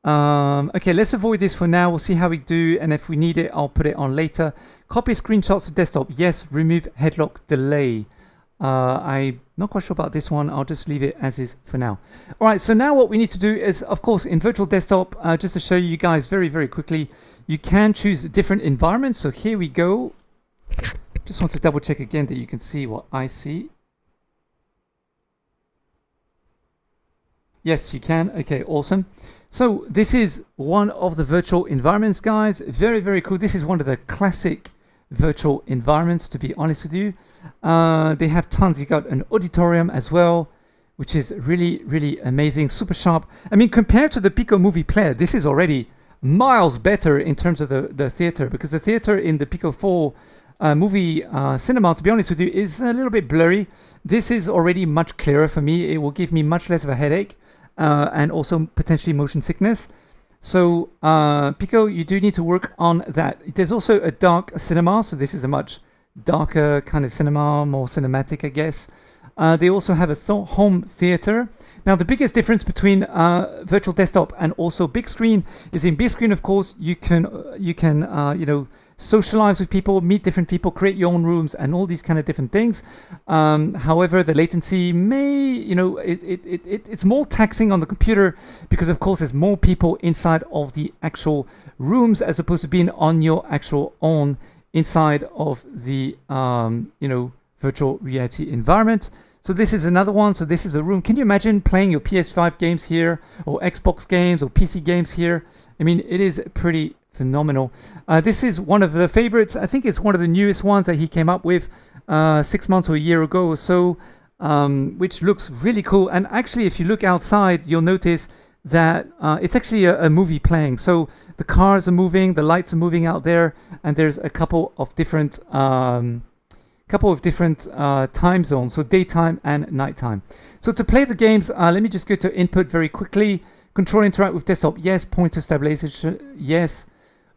Okay, let's avoid this for now. We'll see how we do, and if we need it, I'll put it on later. Copy screenshots to desktop. Yes. Remove headlock delay. I'm not quite sure about this one. I'll just leave it as is for now. All right, so now what we need to do is, of course, in virtual desktop, just to show you guys very, very quickly, you can choose different environments. So here we go. Just want to double check again that you can see what I see. Yes, you can. Okay, awesome. So this is one of the virtual environments, guys. Very, very cool. This is one of the classic virtual environments, to be honest with you. They have tons. You got an auditorium as well, which is really, really amazing. Super sharp. I mean, compared to the Pico movie player, this is already miles better in terms of the theater, because the theater in the Pico 4 movie cinema, to be honest with you, is a little bit blurry. This is already much clearer for me. It will give me much less of a headache. And also potentially motion sickness. So Pico, you do need to work on that. There's also a dark cinema, so this is a much darker kind of cinema, more cinematic, I guess. They also have a home theater. Now, the biggest difference between virtual desktop and also big screen is in big screen, of course, you can socialize with people, meet different people, create your own rooms, and all these kind of different things. However, the latency may, it's more taxing on the computer because, of course, there's more people inside of the actual rooms as opposed to being on your actual own inside of the, virtual reality environment. So this is another one. So this is a room. Can you imagine playing your PS5 games here, or Xbox games, or PC games here? I mean, it is pretty phenomenal. This is one of the favorites. I think it's one of the newest ones that he came up with 6 months or a year ago or so, which looks really cool. And actually, if you look outside, you'll notice that it's actually a movie playing. So the cars are moving, the lights are moving out there, and there's a couple of different time zones, so daytime and nighttime. So to play the games, let me just go to input very quickly. Control interact with desktop, yes. Pointer stabilization, yes.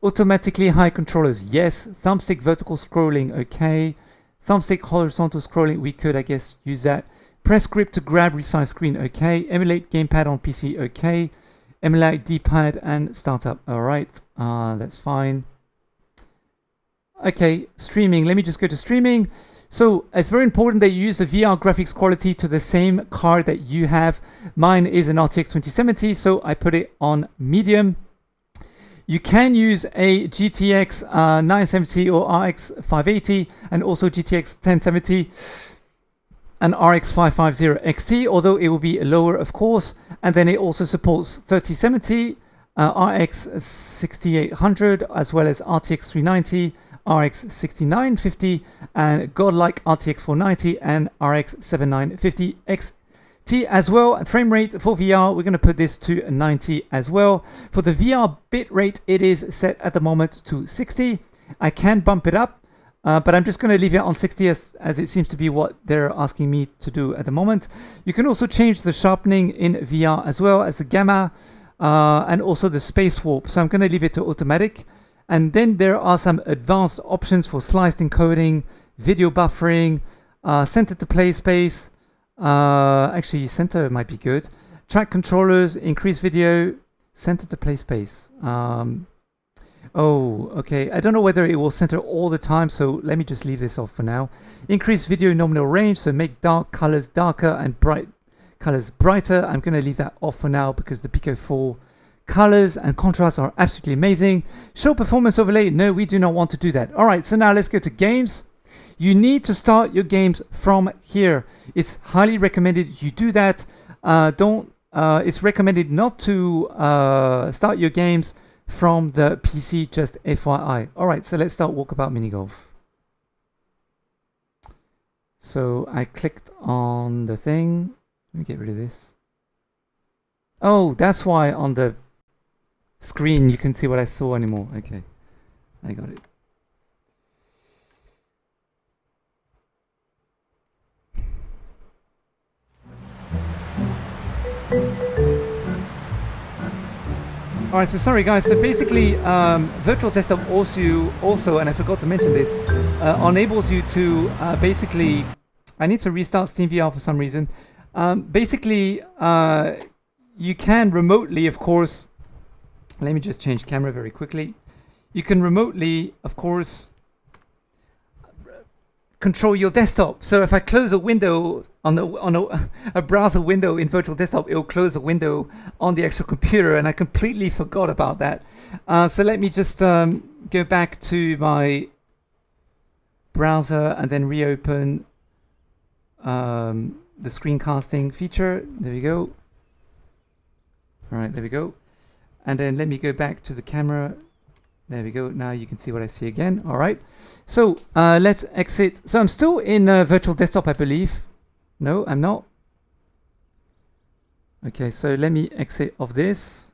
Automatically high controllers, yes. Thumbstick vertical scrolling, okay. Thumbstick horizontal scrolling, we could, I guess, use that. Press grip to grab resize screen, okay. Emulate gamepad on PC, okay. Emulate D-pad and startup, all right. That's fine. Okay, streaming. Let me just go to streaming. So it's very important that you use the VR graphics quality to the same card that you have. Mine is an RTX 2070, so I put it on medium. You can use a GTX 970 or RX 580 and also GTX 1070 and RX 550 XT, although it will be lower, of course. And then it also supports 3070, RX 6800, as well as RTX 390, RX 6950, and godlike RTX 490 and RX 7950 XT as well. And frame rate for VR, we're going to put this to 90 as well. For the VR bit rate, it is set at the moment to 60. I can bump it up, but I'm just going to leave it on 60 as it seems to be what they're asking me to do at the moment. You can also change the sharpening in VR as well as the gamma and also the space warp. So I'm going to leave it to automatic. And then there are some advanced options for sliced encoding, video buffering, center to play space. Actually, center might be good. Track controllers, increase video, center to play space. Oh, okay. I don't know whether it will center all the time, so let me just leave this off for now. Increase video nominal range, so make dark colors darker and bright colors brighter. I'm going to leave that off for now because the Pico 4 colors and contrast are absolutely amazing. Show performance overlay. No, we do not want to do that. All right, so now let's go to games. You need to start your games from here. It's highly recommended you do that. It's recommended not to start your games from the PC, just FYI. All right, so let's start Walkabout Mini Golf. So I clicked on the thing. Let me get rid of this. Oh, that's why on the screen you can see what I saw anymore. Okay, I got it. Alright, so sorry guys, so basically Virtual Desktop also, and I forgot to mention this, enables you to basically, I need to restart SteamVR for some reason. Basically, you can remotely, of course, let me just change camera very quickly. You can remotely, of course, control your desktop. So if I close a window on a browser window in Virtual Desktop, it will close a window on the actual computer, and I completely forgot about that. So let me just go back to my browser and then reopen the screencasting feature. There we go. All right, there we go. And then let me go back to the camera. There we go. Now you can see what I see again. All right. So let's exit. So I'm still in Virtual Desktop, I believe. No, I'm not. Okay, so let me exit of this.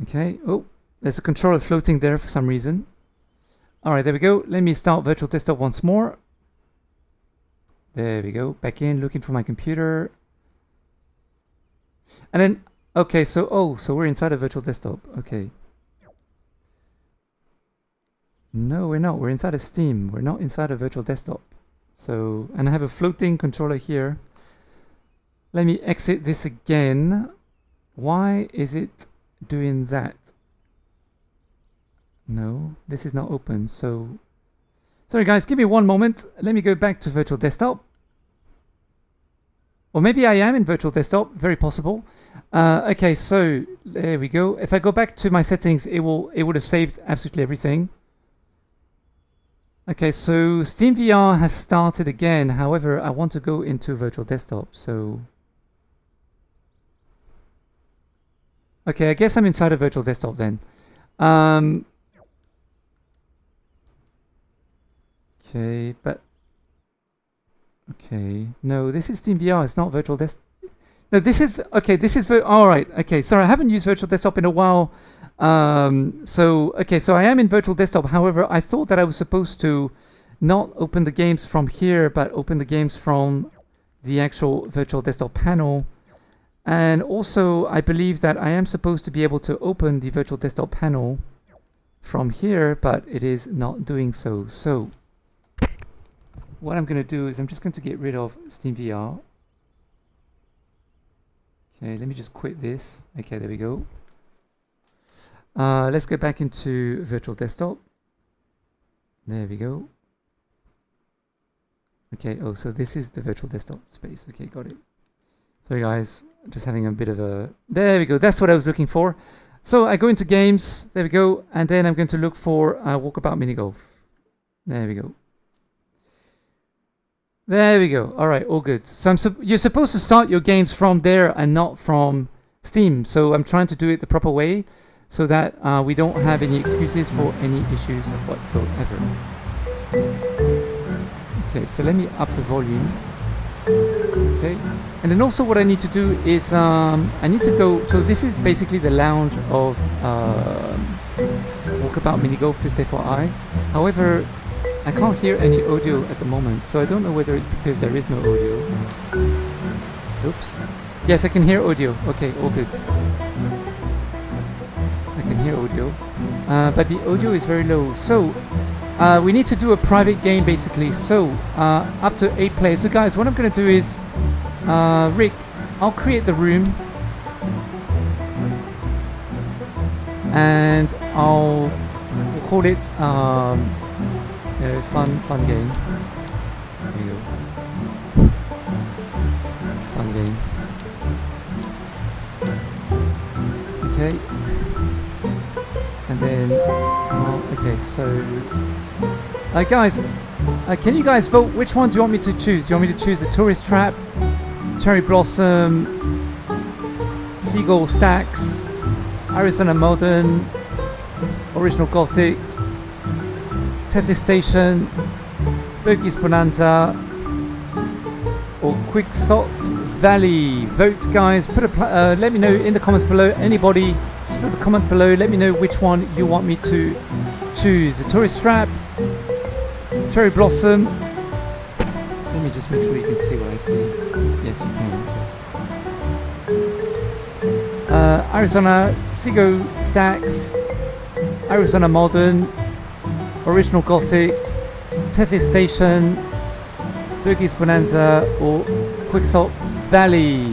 Okay. Oh, there's a controller floating there for some reason. All right, there we go. Let me start Virtual Desktop once more. There we go. Back in, looking for my computer. And then, okay, so, so we're inside of Virtual Desktop. Okay. No, we're not. We're inside of Steam. We're not inside of Virtual Desktop. So, and I have a floating controller here. Let me exit this again. Why is it doing that? No, this is not open. So, sorry guys, give me one moment. Let me go back to Virtual Desktop. Or maybe I am in Virtual Desktop, very possible. Okay, so there we go. If I go back to my settings, it would have saved absolutely everything. Okay, so SteamVR has started again. However, I want to go into Virtual Desktop, so... Okay, I guess I'm inside of Virtual Desktop then. Okay, but... Okay, no, this is SteamVR, it's not Virtual Desktop. No, this is... Okay, this is... Alright, okay, sorry, I haven't used Virtual Desktop in a while. So I am in Virtual Desktop. However, I thought that I was supposed to not open the games from here, but open the games from the actual Virtual Desktop panel. And also, I believe that I am supposed to be able to open the Virtual Desktop panel from here, but it is not doing so. So, what I'm going to do is I'm just going to get rid of SteamVR. Okay, let me just quit this. Okay, there we go. Let's go back into Virtual Desktop. There we go. Okay, oh, so this is the Virtual Desktop space. Okay, got it. Sorry guys, just having a bit of a... There we go, that's what I was looking for. So I go into games, there we go, and then I'm going to look for Walkabout Mini Golf. There we go. There we go. All right, all good. So you're supposed to start your games from there and not from Steam. So I'm trying to do it the proper way so that we don't have any excuses for any issues whatsoever. Okay, so let me up the volume. Okay, and then also what I need to do is I need to go. So this is basically the lounge of Walkabout Mini Golf, just FYI. However, I can't hear any audio at the moment, so I don't know whether it's because there is no audio. Oops. Yes, I can hear audio. Okay, all good. I can hear audio, but the audio is very low. So we need to do a private game basically. So up to 8 players. So guys, what I'm going to do is, Rick, I'll create the room, and we'll call it fun game. There you go. Fun game. Okay. And then okay, so guys, can you guys vote which one do you want me to choose? Do you want me to choose the Tourist Trap, Cherry Blossom, Seagull Stacks, Arizona Modern, Original Gothic, Tethys Station, Bogies Bonanza, or Quicksalt Valley? Vote, guys. Put a let me know in the comments below. Anybody, just put a comment below. Let me know which one you want me to choose. The Tourist Trap, Cherry Blossom. Let me just make sure you can see what I see. Yes, you can. Okay. Arizona Seagull Stacks, Arizona Modern, Original Gothic, Tethys Station, Bogies Bonanza, or Quicksalt Valley.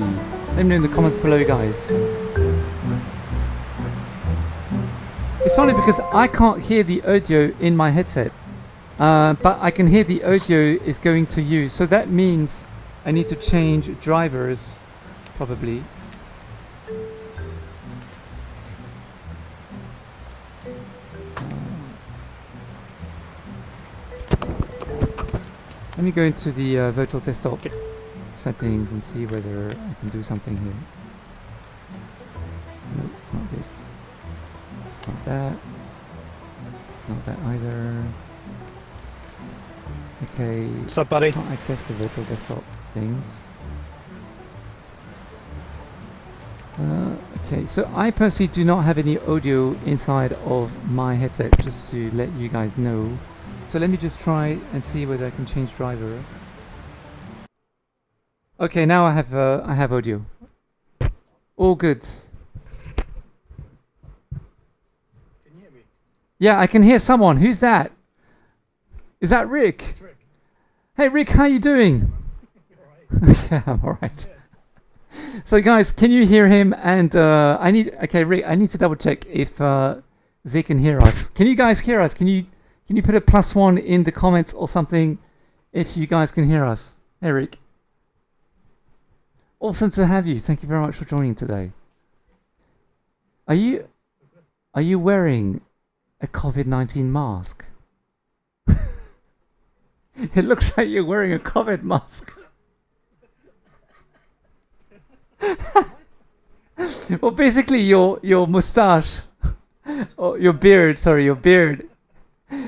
Let me know in the comments below, guys. It's funny because I can't hear the audio in my headset, but I can hear the audio is going to you, so that means I need to change drivers, probably. Let me go into the virtual desktop settings and see whether I can do something here. No, it's not this. Not that. Not that either. Okay.
What's up, buddy?
Can't access the virtual desktop things. Okay, so I personally do not have any audio inside of my headset, just to let you guys know. So let me just try and see whether I can change driver. Okay, now I have audio. All good.
Can you hear me?
Yeah, I can hear someone. Who's that? Is that Rick?
It's Rick.
Hey Rick, how you doing? Yeah, I'm alright. So guys, can you hear him? And okay, Rick, I need to double check if they can hear us. Can you guys hear us? Can you put a +1 in the comments or something if you guys can hear us? Hey Rick. Awesome to have you. Thank you very much for joining today. Are you wearing a COVID-19 mask? It looks like you're wearing a COVID mask. Well, basically your mustache, or your beard,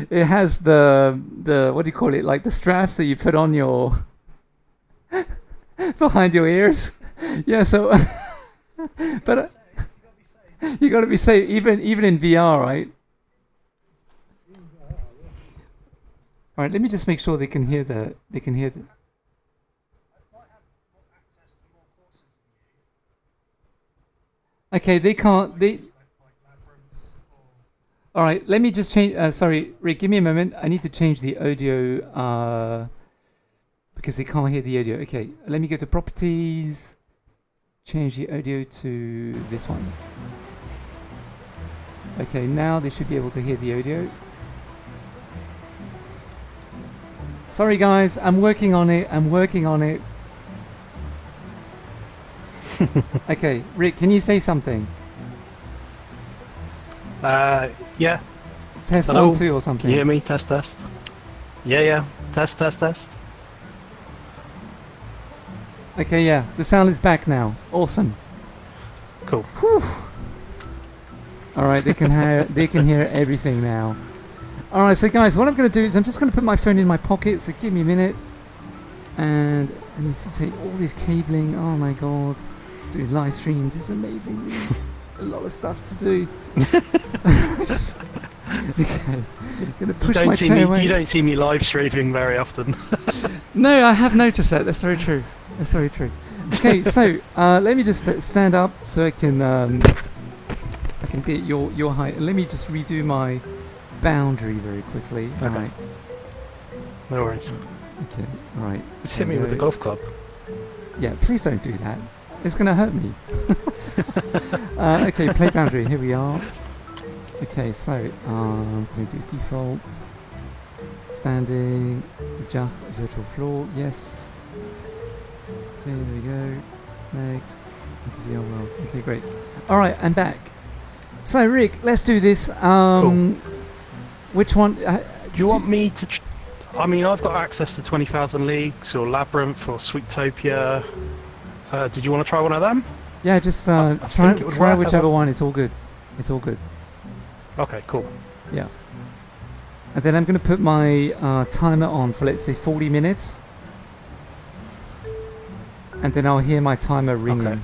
it has the what do you call it, like the straps that you put on your behind your ears. Yeah, so but you got to be safe even in VR, right? All right, let me just make sure they can hear the Okay, they can't. All right, let me just change. Sorry, Rick, give me a moment. I need to change the audio because they can't hear the audio. Okay, let me go to properties, change the audio to this one. Okay, now they should be able to hear the audio. Sorry, guys, I'm working on it. Okay, Rick, can you say something?
Yeah.
Test
Hello?
1, 2 or something.
Can you hear me? Test. Yeah. Test.
Okay, yeah, the sound is back now. Awesome.
Cool.
Whew. All right, they can hear everything now. All right, so guys, what I'm going to do is I'm just going to put my phone in my pocket. So give me a minute, and I need to take all this cabling. Oh my god, doing live streams is amazing. A lot of stuff to do. Okay, gonna push my chair away.
You don't see me live streaming very often.
No, I have noticed that. That's very true. Okay, so let me just stand up so I can be at your height. Let me just redo my boundary very quickly.
Okay.
All right.
No worries.
Okay. All right.
Just hit me with the golf club.
Yeah, please don't do that. It's gonna hurt me. Okay, play boundary. Here we are. Okay, so I'm going to do default, standing, adjust virtual floor, yes. Okay, there we go. Next, into VR world. Okay, great. All right, I'm back. So Rick, let's do this.
Cool.
Which one?
Do you want me to? I mean, I've got access to 20,000 Leagues or Labyrinth or Sweetopia. Did you want to try one of them?
Yeah, just
I
try
think it would work.
whichever one. It's all good. It's all good.
Okay, cool.
Yeah. And then I'm going to put my timer on for, let's say, 40 minutes. And then I'll hear my timer ringing.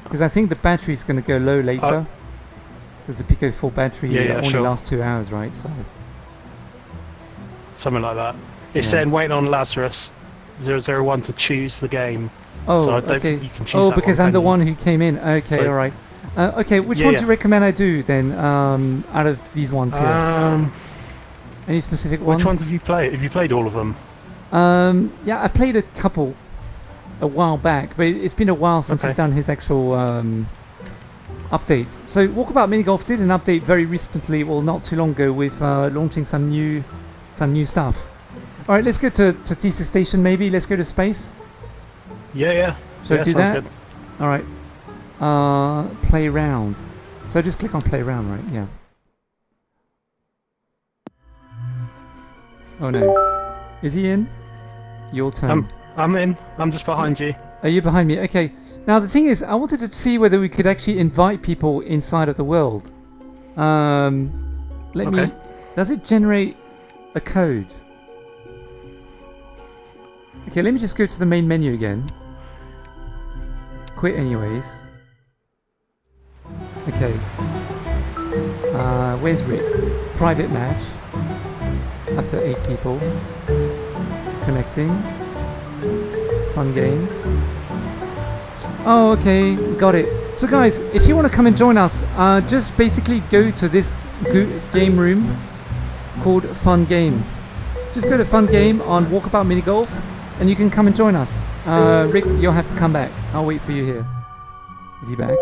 Because I think the battery's going to go low later. Because the Pico 4 battery only lasts 2 hours, right? So
something like that. It's saying waiting on Lazarus 001 to choose the game.
Oh,
so I don't think you can choose that
because
one,
I'm the
can
one who came in. Okay,
So-
all right. Okay, which one do you recommend I do then? Out of these ones here, any specific one?
Which ones have you played? Have you played all of them?
Yeah, I played a couple a while back, but it's been a while since he's done his actual updates. So Walkabout Mini Golf did an update very recently, well, not too long ago, with launching some new stuff. All right, let's go to Thesis Station. Maybe let's go to space.
Yeah.
Shall I do
sounds
that?
good.
All right. Play round. So just click on play round, right? Yeah. Oh no. Is he in? Your turn.
I'm in. I'm just behind you.
Are you behind me? Okay. Now the thing is, I wanted to see whether we could actually invite people inside of the world. Let me. Does it generate a code? Okay, let me just go to the main menu again. Quit anyways. Okay. Where's Rick? Private match. Up to 8 people. Connecting. Fun game. Oh, okay. Got it. So guys, if you want to come and join us, just basically go to this game room called Fun Game. Just go to Fun Game on Walkabout Mini Golf and you can come and join us. Rick, you'll have to come back. I'll wait for you here. Is he back?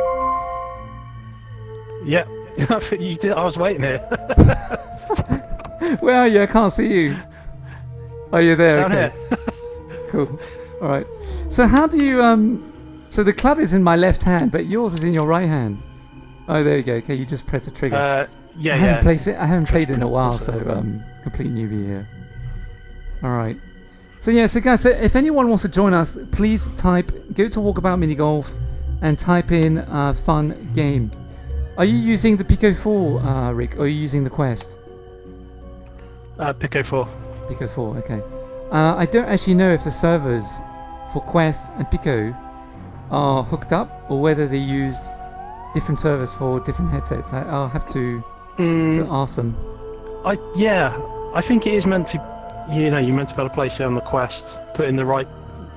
Yeah. You did. I was waiting here.
Where are you? I can't see you. Oh, you're there.
Down
Okay.
here.
Cool. All right. So how do you so the club is in my left hand, but yours is in your right hand. Oh, there you go. Okay, you just press the trigger. I haven't played it in a while, so complete newbie here. All right. So yeah, so guys, so if anyone wants to join us, please go to Walkabout Mini Golf and type in Fun Game. Are you using the Pico 4, Rick, or are you using the Quest?
Pico 4.
Pico 4, okay. I don't actually know if the servers for Quest and Pico are hooked up or whether they used different servers for different headsets. I'll have to ask them.
I think it is meant to, you're meant to be able to place it on the Quest, put in the right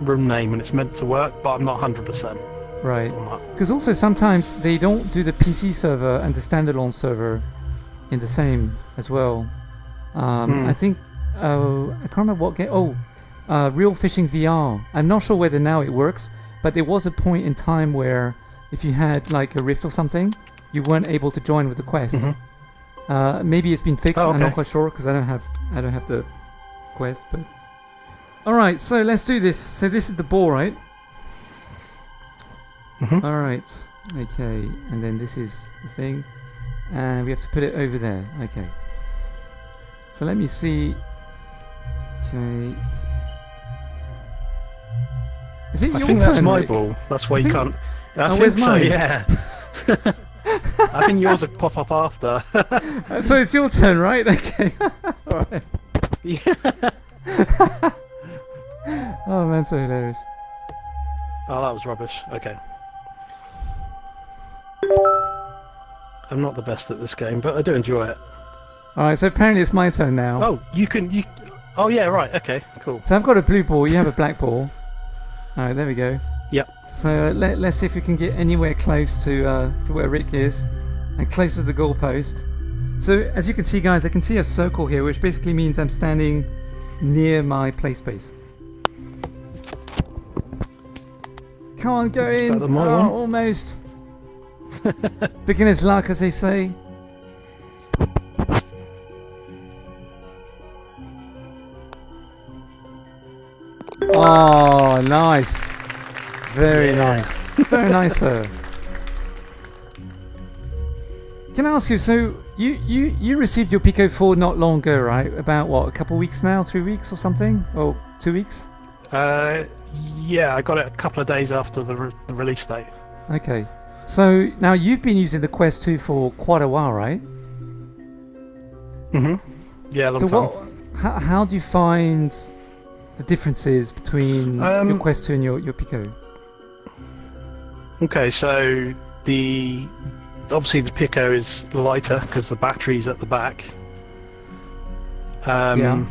room name and it's meant to work, but I'm not 100%.
Right. Because also sometimes they don't do the PC server and the standalone server in the same as well. I think, I can't remember what game. Real Fishing VR. I'm not sure whether now it works, but there was a point in time where if you had like a Rift or something, you weren't able to join with the Quest. Maybe it's been fixed. I'm not quite sure because I don't have the Quest. But all right, so let's do this. So this is the ball, right? All right. Okay, and then this is the thing, and we have to put it over there. Okay. So let me see. Okay. Is it your turn?
I think that's my
Rick?
ball. That's why you can't. I
where's
think so.
mine?
Yeah. I think yours will pop up after.
So it's your turn, right? Okay. All right.
Yeah.
Oh man, so hilarious.
Oh, that was rubbish. Okay. I'm not the best at this game, but I do enjoy it.
All right, so apparently it's my turn now.
Oh, you. Oh yeah, right. Okay, cool.
So I've got a blue ball. You have a black ball. All right, there we go.
Yep.
So let's see if we can get anywhere close to where Rick is, and close to the goalpost. So as you can see, guys, I can see a circle here, which basically means I'm standing near my play space. Come on, go in.
Better than my one.
Almost. Beginner's luck, as they say. Oh, nice. Very nice. Very nice, sir. Can I ask you, so you received your Pico 4 not long ago, right? About what, a couple of weeks now, 3 weeks or something? Or 2 weeks?
Yeah, I got it a couple of days after the release date.
Okay. So now you've been using the Quest 2 for quite a while, right?
Mhm. Yeah, a long
So
time.
how do you find the differences between your Quest 2 and your Pico?
Okay, so obviously the Pico is lighter because the battery's at the back.
Yeah.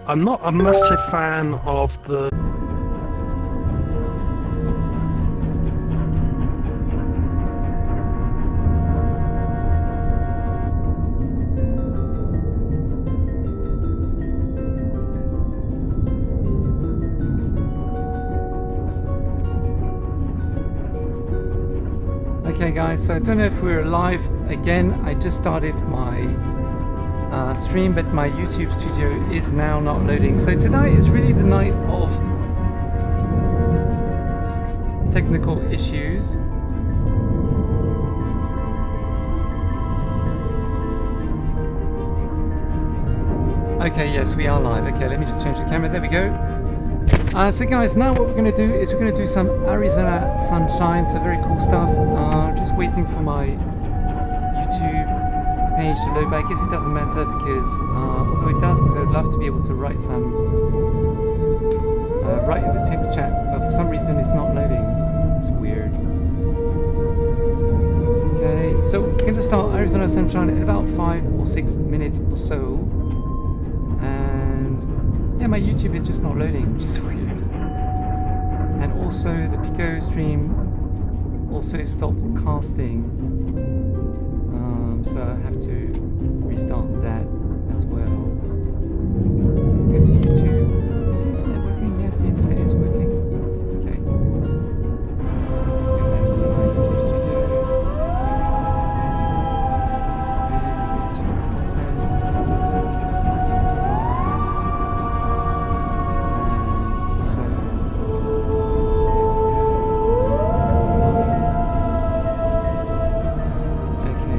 I'm not a massive fan of the
Okay guys, so I don't know if we're live again. I just started my stream, but my YouTube studio is now not loading. So tonight is really the night of technical issues. Okay, yes, we are live. Okay, let me just change the camera. There we go. So guys, now what we're going to do is we're going to do some Arizona Sunshine, so very cool stuff. Just waiting for my YouTube page to load, but I guess it doesn't matter because, although it does, because I would love to be able to write write in the text chat, but for some reason it's not loading. It's weird. Okay, so we can just start Arizona Sunshine in about 5 or 6 minutes or so. And yeah, my YouTube is just not loading, which is weird. And also the Pico stream also stopped casting. So I have to restart that as well. Go to YouTube. Is the internet working? Yes, the internet is working. Okay. Go back to my YouTube studio. Okay, go to content. Live. And so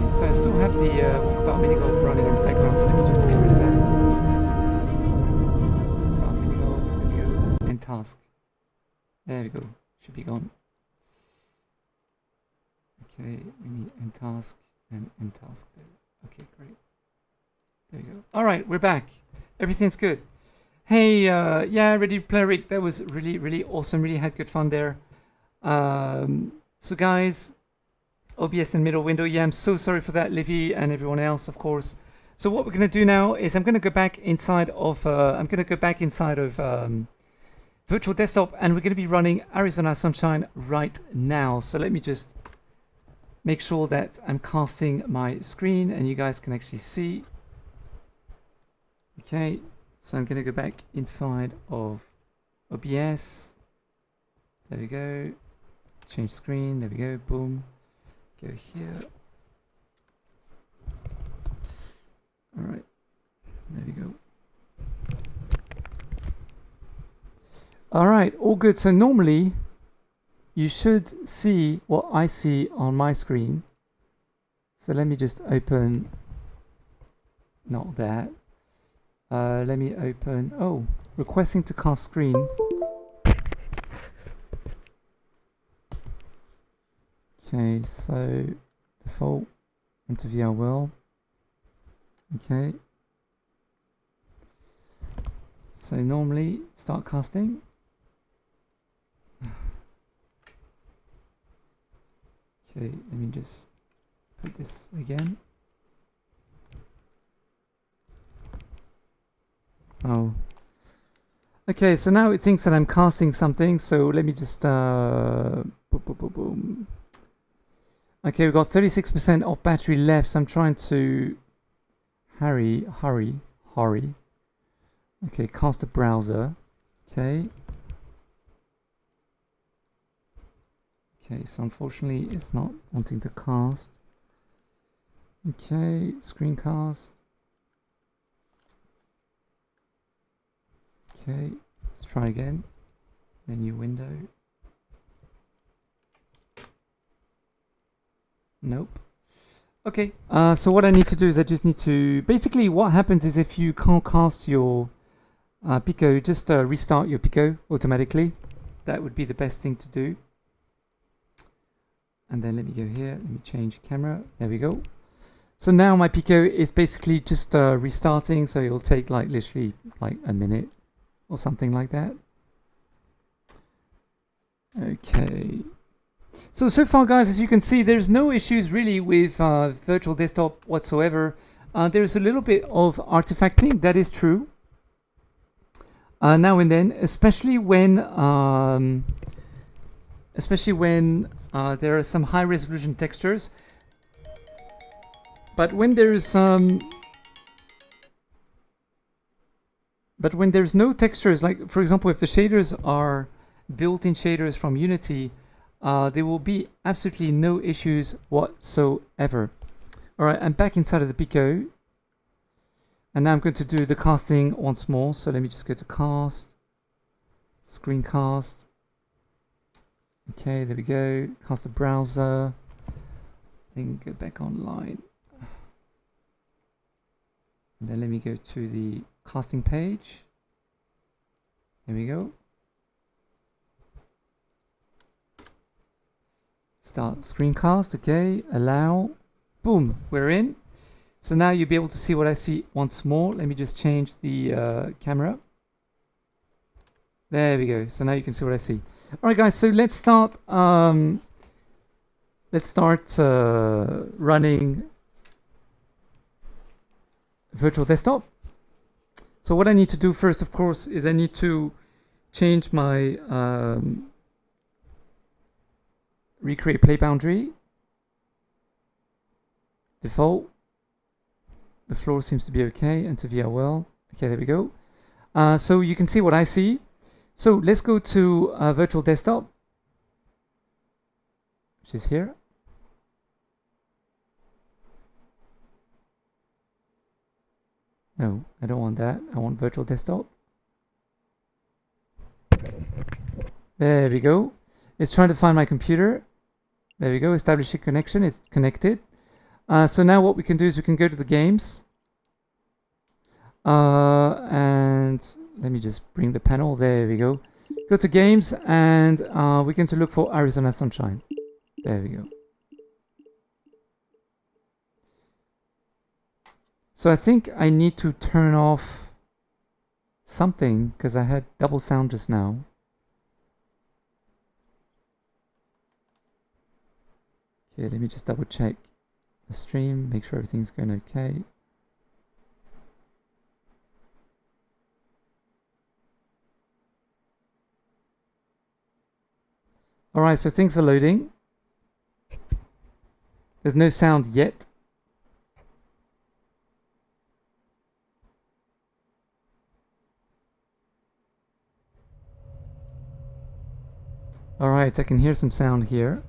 so I still have the Walkabout mini golf running in the background, so let me just get rid of that. Walkabout mini golf, there we go. End task. There we go. Should be gone. Okay, let me end task and end task there. Okay, great. There we go. Alright, we're back. Everything's good. Hey, yeah, Ready Player Rick, that was really awesome. Really had good fun there. So guys, OBS in middle window. Yeah, I'm so sorry for that, Livy and everyone else, of course. So what we're going to do now is I'm going to go back inside of Virtual Desktop, and we're going to be running Arizona Sunshine right now. So let me just make sure that I'm casting my screen and you guys can actually see. Okay, so I'm going to go back inside of OBS. There we go. Change screen. There we go. Boom. Go here. Alright. There we go. Alright, all good. So normally you should see what I see on my screen. So let me just open, not that. Let me open, requesting to cast screen. Okay, so default into VR world. Okay. So normally start casting. Okay, let me just put this again. Oh. Okay, so now it thinks that I'm casting something, so let me just boom, boom, boom, boom. Okay, we've got 36% of battery left, so I'm trying to hurry. Okay, cast a browser. Okay. Okay, so unfortunately it's not wanting to cast. Okay, screencast. Okay, let's try again. A new window. Nope. Okay, so what I need to do is I just need to... Basically, what happens is if you can't cast your Pico, just restart your Pico automatically. That would be the best thing to do. And then let me go here. Let me change camera. There we go. So now my Pico is basically just restarting. So it'll take like literally like a minute or something like that. Okay. So far, guys, as you can see, there's no issues really with virtual desktop whatsoever. There's a little bit of artifacting, that is true. Now and then, especially when there are some high-resolution textures. But when there's no textures, like for example, if the shaders are built-in shaders from Unity, there will be absolutely no issues whatsoever. Alright, I'm back inside of the Pico. And now I'm going to do the casting once more. So let me just go to cast. Screencast. Okay, there we go. Cast the browser. Then go back online. And then let me go to the casting page. There we go. Start screencast, okay, allow, boom, we're in. So now you'll be able to see what I see once more. Let me just change the camera. There we go, so now you can see what I see. Alright guys, so let's start running virtual desktop. So what I need to do first, of course, is I need to change my recreate play boundary. Default. The floor seems to be okay. Enter VRWell. Okay, there we go. So you can see what I see. So let's go to virtual desktop, which is here. No, I don't want that. I want virtual desktop. There we go. It's trying to find my computer. There we go. Establish a connection. It's connected. So now what we can do is we can go to the games. And let me just bring the panel. There we go. Go to games and we're going to look for Arizona Sunshine. There we go. So I think I need to turn off something because I had double sound just now. Okay, let me just double check the stream, make sure everything's going okay. Alright, so things are loading. There's no sound yet. Alright, I can hear some sound here.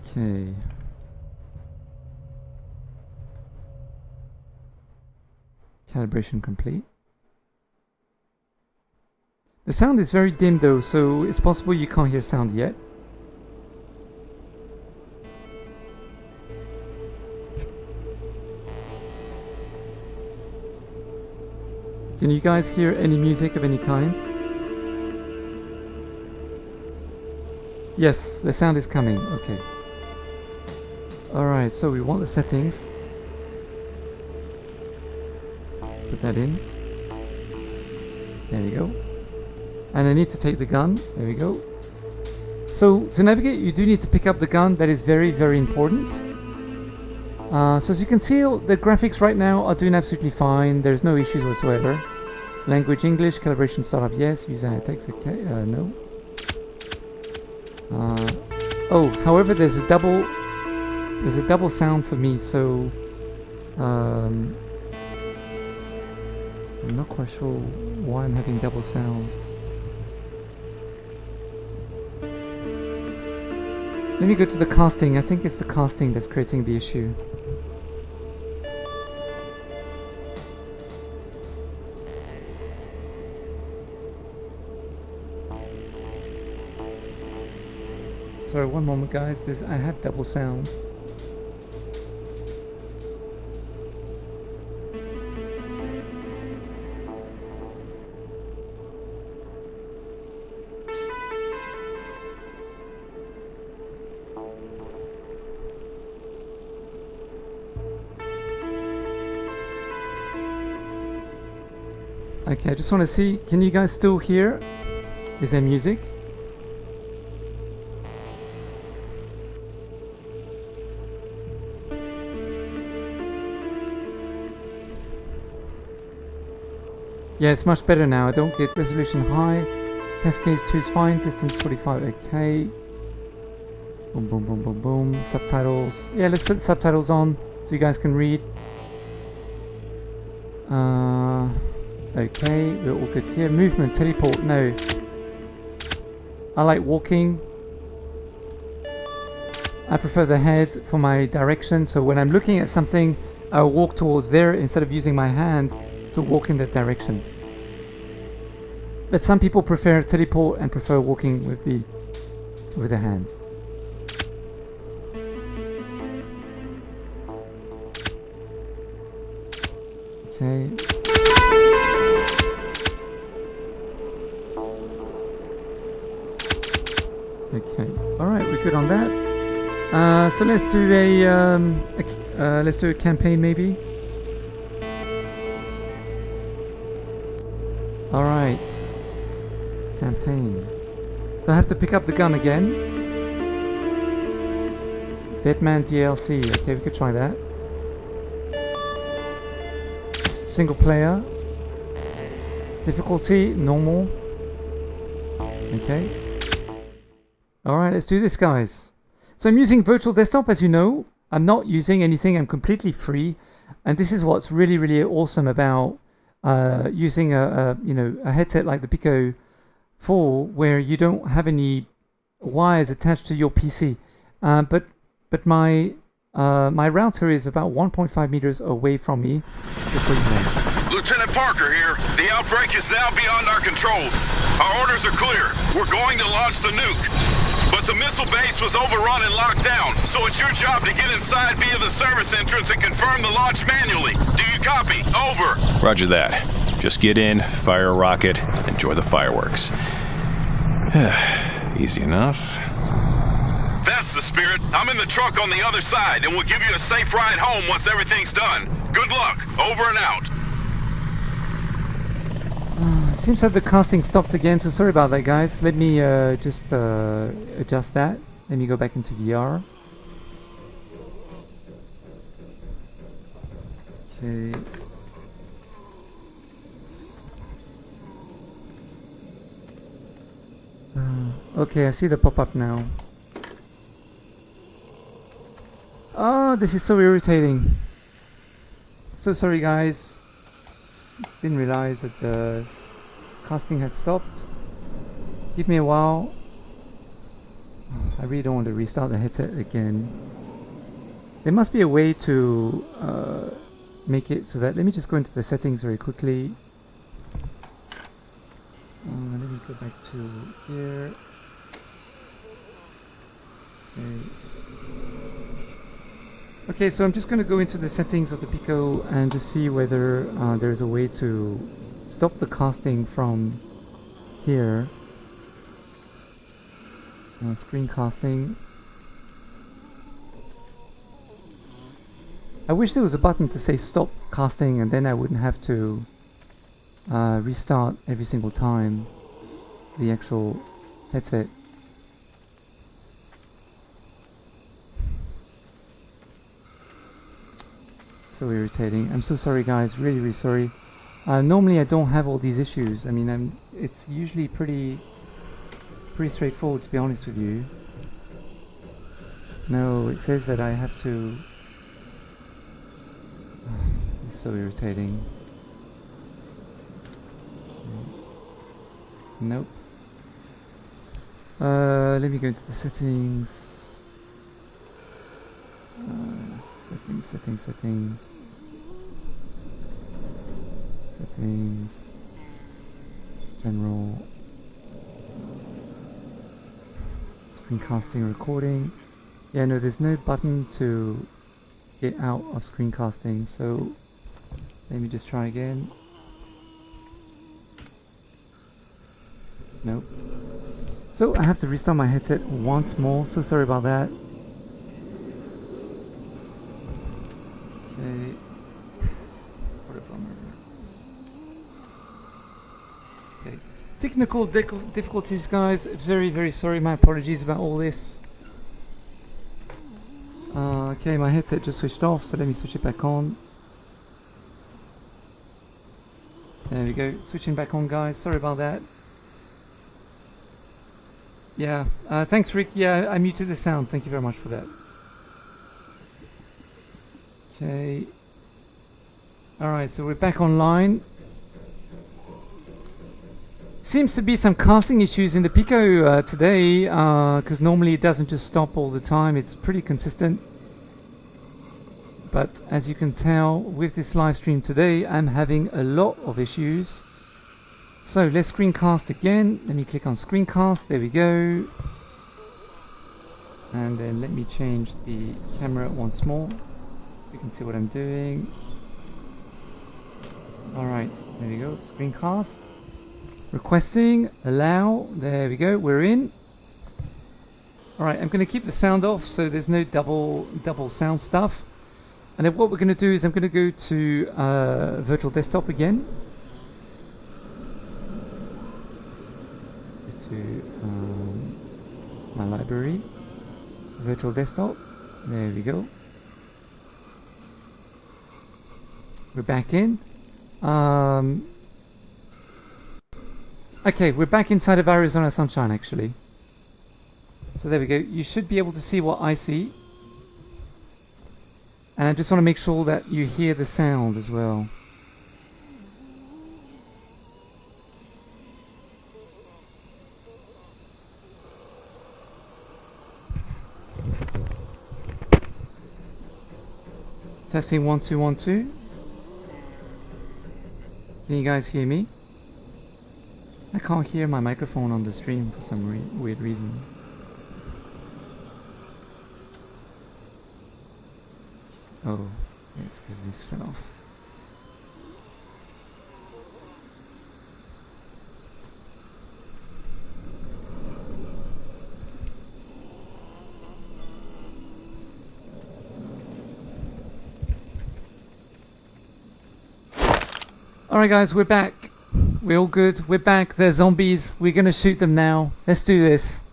Okay. Calibration complete. The sound is very dim though, so it's possible you can't hear sound yet. Can you guys hear any music of any kind? Yes, the sound is coming. Okay. Alright, so we want the settings. Let's put that in. There we go. And I need to take the gun. There we go. So to navigate, you do need to pick up the gun. That is very, very important. So as you can see, the graphics right now are doing absolutely fine. There's no issues whatsoever. Language English, calibration startup yes, user text okay, no. Oh, however, there's a double sound for me, so I'm not quite sure why I'm having double sound. Let me go to the casting. I think it's the casting that's creating the issue. Sorry, one moment, guys. I have double sound. Okay, I just want to see, can you guys still hear? Is there music? Yeah, it's much better now. I don't get resolution high. Cascades 2 is fine. Distance 45, okay. Boom, boom, boom, boom, boom. Subtitles. Yeah, let's put the subtitles on so you guys can read. Okay, we're all good here. Movement, teleport, no. I like walking. I prefer the head for my direction, so when I'm looking at something, I'll walk towards there instead of using my hand to walk in that direction. But some people prefer teleport and prefer walking with the hand. Okay. Okay. All right, we're good on that. So let's do a campaign maybe. All right. Campaign. So I have to pick up the gun again. Deadman DLC. Okay, we could try that. Single player. Difficulty normal. Okay. Alright, let's do this, guys. So I'm using virtual desktop, as you know. I'm not using anything, I'm completely free. And this is what's really, really awesome about using a headset like the Pico 4, where you don't have any wires attached to your PC. But my router is about 1.5 meters away from me, just so you know.
Lieutenant Parker here. The outbreak is now beyond our control. Our orders are clear. We're going to launch the nuke. But the missile base was overrun and locked down, so it's your job to get inside via the service entrance and confirm the launch manually. Do you copy? Over.
Roger that. Just get in, fire a rocket, enjoy the fireworks. Easy enough.
That's the spirit. I'm in the truck on the other side, and we'll give you a safe ride home once everything's done. Good luck. Over and out.
It seems that the casting stopped again, so sorry about that, guys. Let me just adjust that. Let me go back into VR. Okay. Okay, I see the pop-up now. Oh, this is so irritating. So sorry, guys. Didn't realize that the casting had stopped. Give me a while. I really don't want to restart the headset again. There must be a way to make it so that... Let me just go into the settings very quickly. Let me go back to here. Okay, so I'm just going to go into the settings of the Pico and just see whether there's a way to stop the casting from here. Screen casting. I wish there was a button to say stop casting, and then I wouldn't have to restart every single time the actual headset. So irritating. I'm so sorry, guys. Really, really sorry. Normally I don't have all these issues. I mean, it's usually pretty straightforward, to be honest with you. No, it says that I have to... It's so irritating. Nope. Let me go into the settings. Settings. General. Screencasting recording. Yeah, no, there's no button to get out of screencasting, so let me just try again. Nope. So I have to restart my headset once more, so sorry about that. Okay. What a bummer. Okay. Technical difficulties, guys. Very, very sorry. My apologies about all this. Okay, my headset just switched off, so let me switch it back on. There we go. Switching back on, guys. Sorry about that. Yeah. Thanks, Rick. Yeah, I muted the sound. Thank you very much for that. Okay. Alright, so we're back online. Seems to be some casting issues in the Pico today, because normally it doesn't just stop all the time. It's pretty consistent. But as you can tell, with this live stream today, I'm having a lot of issues. So let's screencast again. Let me click on screencast. There we go. And then let me change the camera once more so you can see what I'm doing. Alright, there we go. Screencast. Requesting, allow. There we go. We're in. Alright, I'm going to keep the sound off so there's no double sound stuff. And then what we're going to do is I'm going to go to virtual desktop again. Go to my library. Virtual desktop. There we go. We're back in. Okay, we're back inside of Arizona Sunshine actually. So there we go. You should be able to see what I see. And I just want to make sure that you hear the sound as well. Testing 1 2 1 2. Can you guys hear me? I can't hear my microphone on the stream for some weird reason. Oh, yes, because this fell off. Alright guys, we're back. We're all good. We're back. They're zombies. We're gonna shoot them now. Let's do this.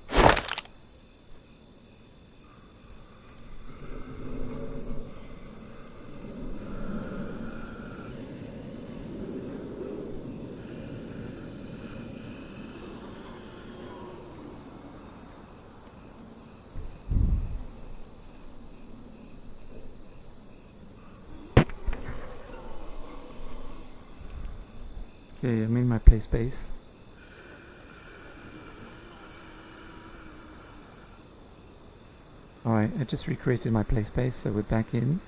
Okay, I'm in my play space. Alright, I just recreated my play space, so we're back in.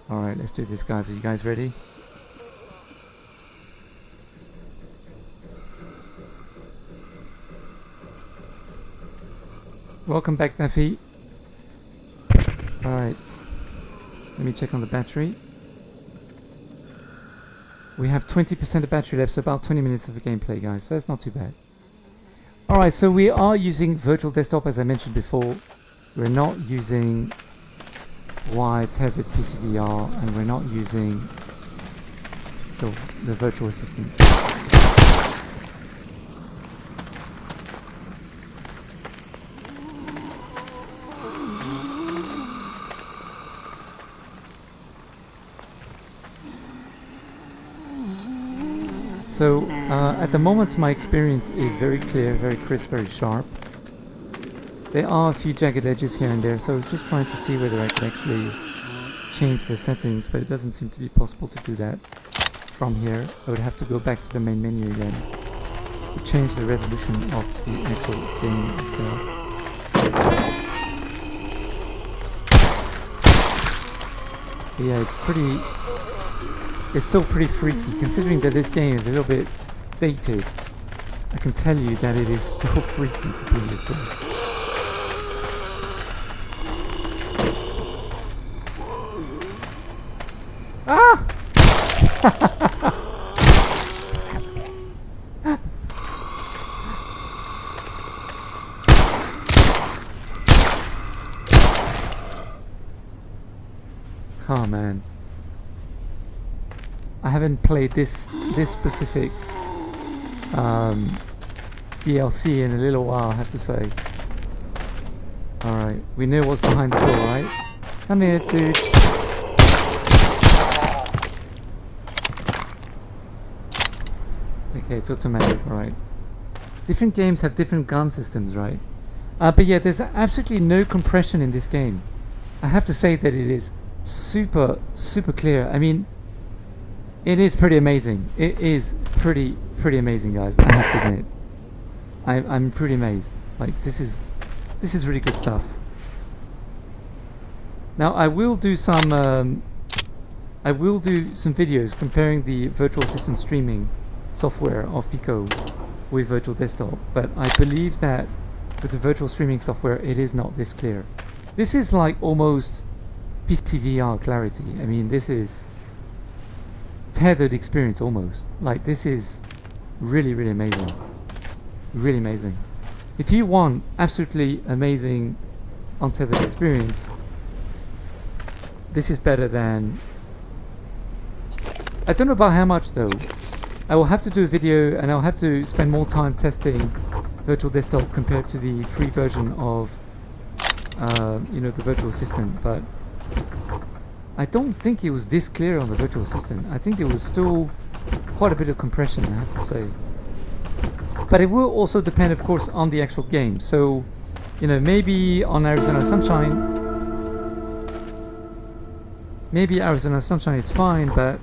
Alright, let's do this, guys. Are you guys ready? Welcome back, Daffy. Alright. Let me check on the battery. We have 20% of battery left, so about 20 minutes of the gameplay, guys. So that's not too bad. Alright, so we are using virtual desktop, as I mentioned before. We're not using wired tethered PCVR, and we're not using the virtual assistant. So at the moment my experience is very clear, very crisp, very sharp. There are a few jagged edges here and there, so I was just trying to see whether I could actually change the settings, but it doesn't seem to be possible to do that from here. I would have to go back to the main menu again to change the resolution of the actual game itself. But yeah, it's still pretty freaky, considering that this game is a little bit dated. I can tell you that it is still freaky to be in this place. Ah! Oh man, I haven't played this specific DLC in a little while, I have to say. Alright, we know what's behind the door, right? Come here, dude. Okay, it's automatic, right. Different games have different gun systems, right? But yeah, there's absolutely no compression in this game. I have to say that it is super clear. I mean, it is pretty amazing. It is pretty amazing, guys. I have to admit, I'm pretty amazed. Like, this is really good stuff. Now I will do some videos comparing the virtual assistant streaming software of Pico with virtual desktop, but I believe that with the virtual streaming software it is not this clear. This is like almost PCVR clarity. I mean, this is tethered experience almost. Like, this is really amazing. Really amazing. If you want absolutely amazing untethered experience, this is better than... I don't know about how much though. I will have to do a video and I'll have to spend more time testing virtual desktop compared to the free version of you know, the virtual assistant, but I don't think it was this clear on the virtual assistant. I think there was still quite a bit of compression, I have to say. But it will also depend, of course, on the actual game. So, you know, maybe on Arizona Sunshine is fine, but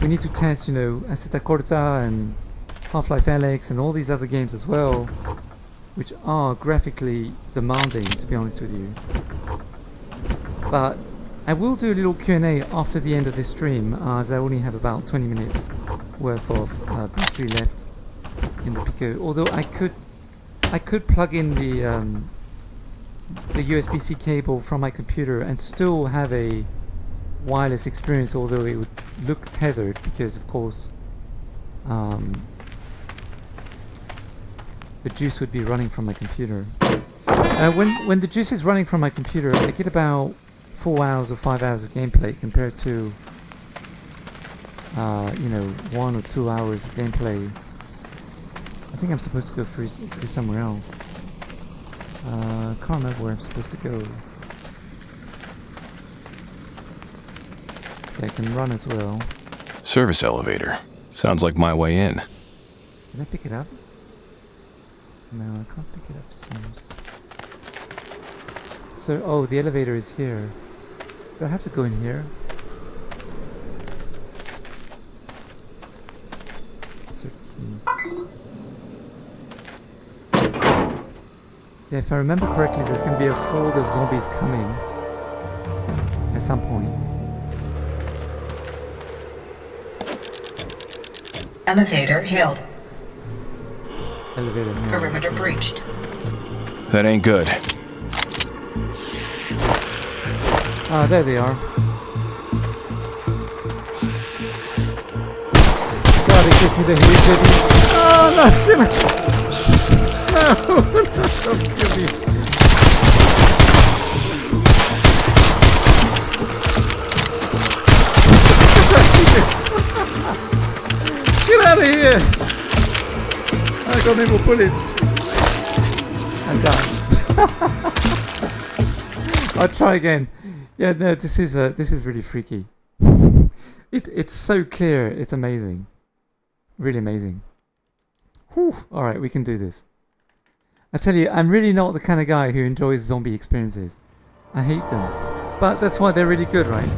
we need to test, you know, Assetto Corsa and Half-Life Alyx and all these other games as well, which are graphically demanding, to be honest with you. But I will do a little Q&A after the end of this stream, as I only have about 20 minutes worth of battery left in the Pico. Although I could plug in the USB-C cable from my computer and still have a wireless experience, although it would look tethered because, of course, the juice would be running from my computer. When the juice is running from my computer, I get about 4 hours or 5 hours of gameplay compared to you know, 1 or 2 hours of gameplay. I think I'm supposed to go through somewhere else. Can't remember where I'm supposed to go. Okay, I can run as well.
Service elevator. Sounds like my way in.
Can I pick it up? No, I can't pick it up, it seems. So, oh, the elevator is here. Do I have to go in here? 13. Yeah, if I remember correctly, there's going to be a horde of zombies coming at some point.
Elevator hailed.
Elevator now.
Perimeter breached.
That ain't good.
Ah, there they are. God, it gives me the heebie-jeebies. Oh, no, no, don't kill me. Get out of here! I got no more bullets. I'm done. I'll try again. Yeah, no, this is really freaky. It's so clear. It's amazing. Really amazing. Whew. All right, we can do this. I tell you, I'm really not the kind of guy who enjoys zombie experiences. I hate them, but that's why they're really good, right?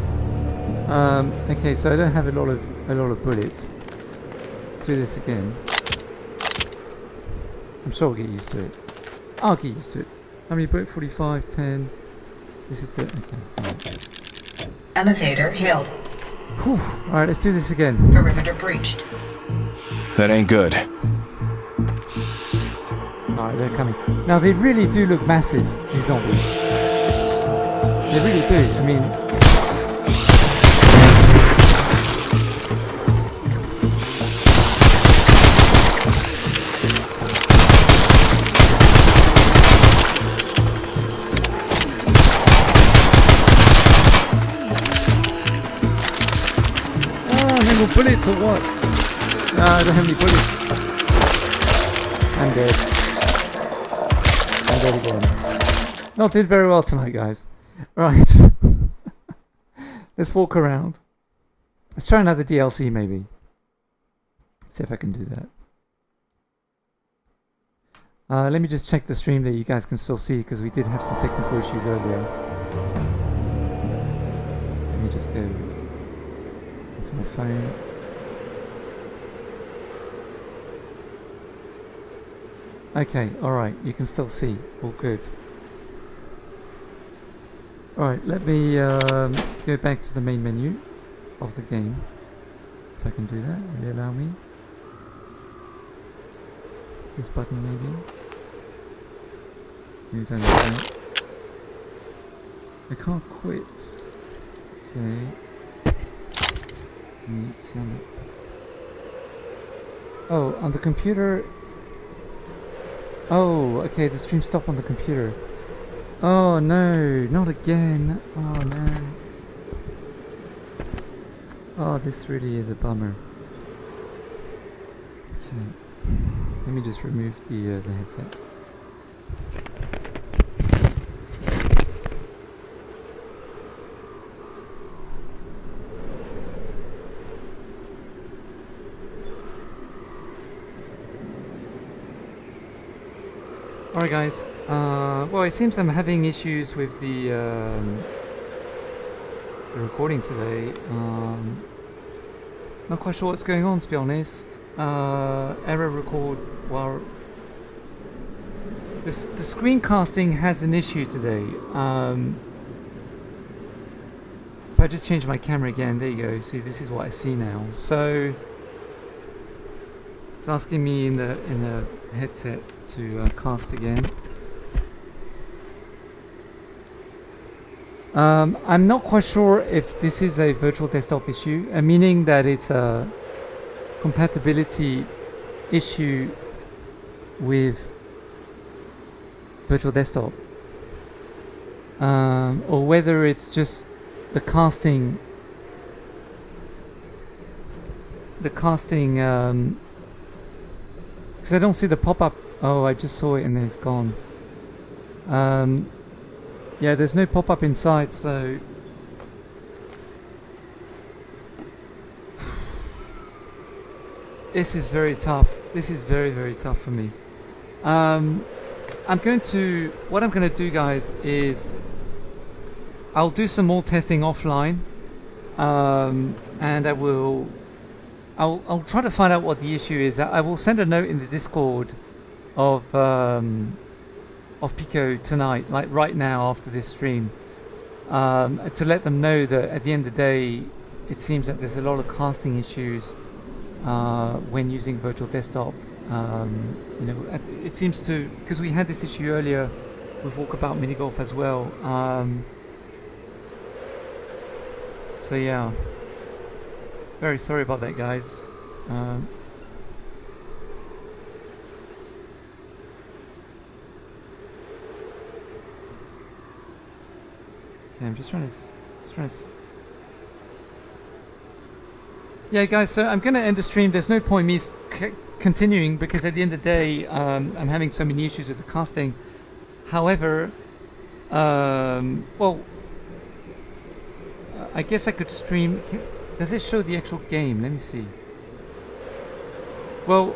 Okay, so I don't have a lot of bullets. Let's do this again. I'm sure I'll get used to it. I'll get used to it. How many bullets? 45, 10. This is the... Okay. Right.
Elevator hailed.
Whew. Alright, let's do this again.
Perimeter breached.
That ain't good.
Alright, they're coming. Now they really do look massive, these zombies. They really do. I mean, bullets or what? No, I don't have any bullets. I'm dead. I'm dead again. Not did very well tonight, guys. Right. Let's walk around. Let's try another DLC maybe. See if I can do that. Let me just check the stream that you guys can still see, because we did have some technical issues earlier. Let me just go into my phone. Okay, alright, you can still see. All good. Alright, let me go back to the main menu of the game. If I can do that, will you allow me? This button maybe? Move that like that. I can't quit. Okay. Oh, on the computer. Oh, okay, the stream stopped on the computer. Oh no, not again. Oh no. Oh, this really is a bummer. Okay. Let me just remove the headset. Alright guys, well it seems I'm having issues with the recording today. Not quite sure what's going on, to be honest. Error record while... The screencasting has an issue today. If I just change my camera again, there you go, see this is what I see now. So it's asking me in the headset to cast again. I'm not quite sure if this is a virtual desktop issue, meaning that it's a compatibility issue with virtual desktop, or whether it's just the casting because I don't see the pop-up. Oh, I just saw it and then it's gone. Yeah, there's no pop-up inside, so this is very tough. This is very, very tough for me. What I'm going to do, guys, is I'll do some more testing offline, and I'll try to find out what the issue is. I will send a note in the Discord of Pico tonight, like right now after this stream, to let them know that at the end of the day, it seems that there's a lot of casting issues when using virtual desktop. You know, it seems to, because we had this issue earlier with Walkabout mini golf as well. So yeah, very sorry about that, guys. Okay, I'm just trying to. Yeah, guys. So I'm gonna end the stream. There's no point me continuing because at the end of the day, I'm having so many issues with the casting. However, well, I guess I could stream. Does it show the actual game? Let me see. Well,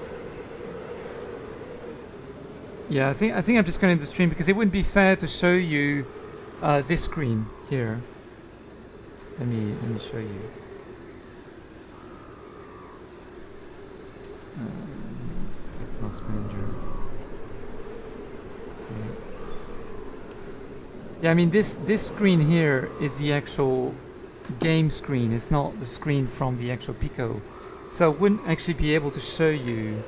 yeah, I think I'm just going to end the stream because it wouldn't be fair to show you this screen here. Let me show you. Just get Task Manager. Okay. Yeah, I mean this screen here is the actual game screen. It's not the screen from the actual Pico, so I wouldn't actually be able to show you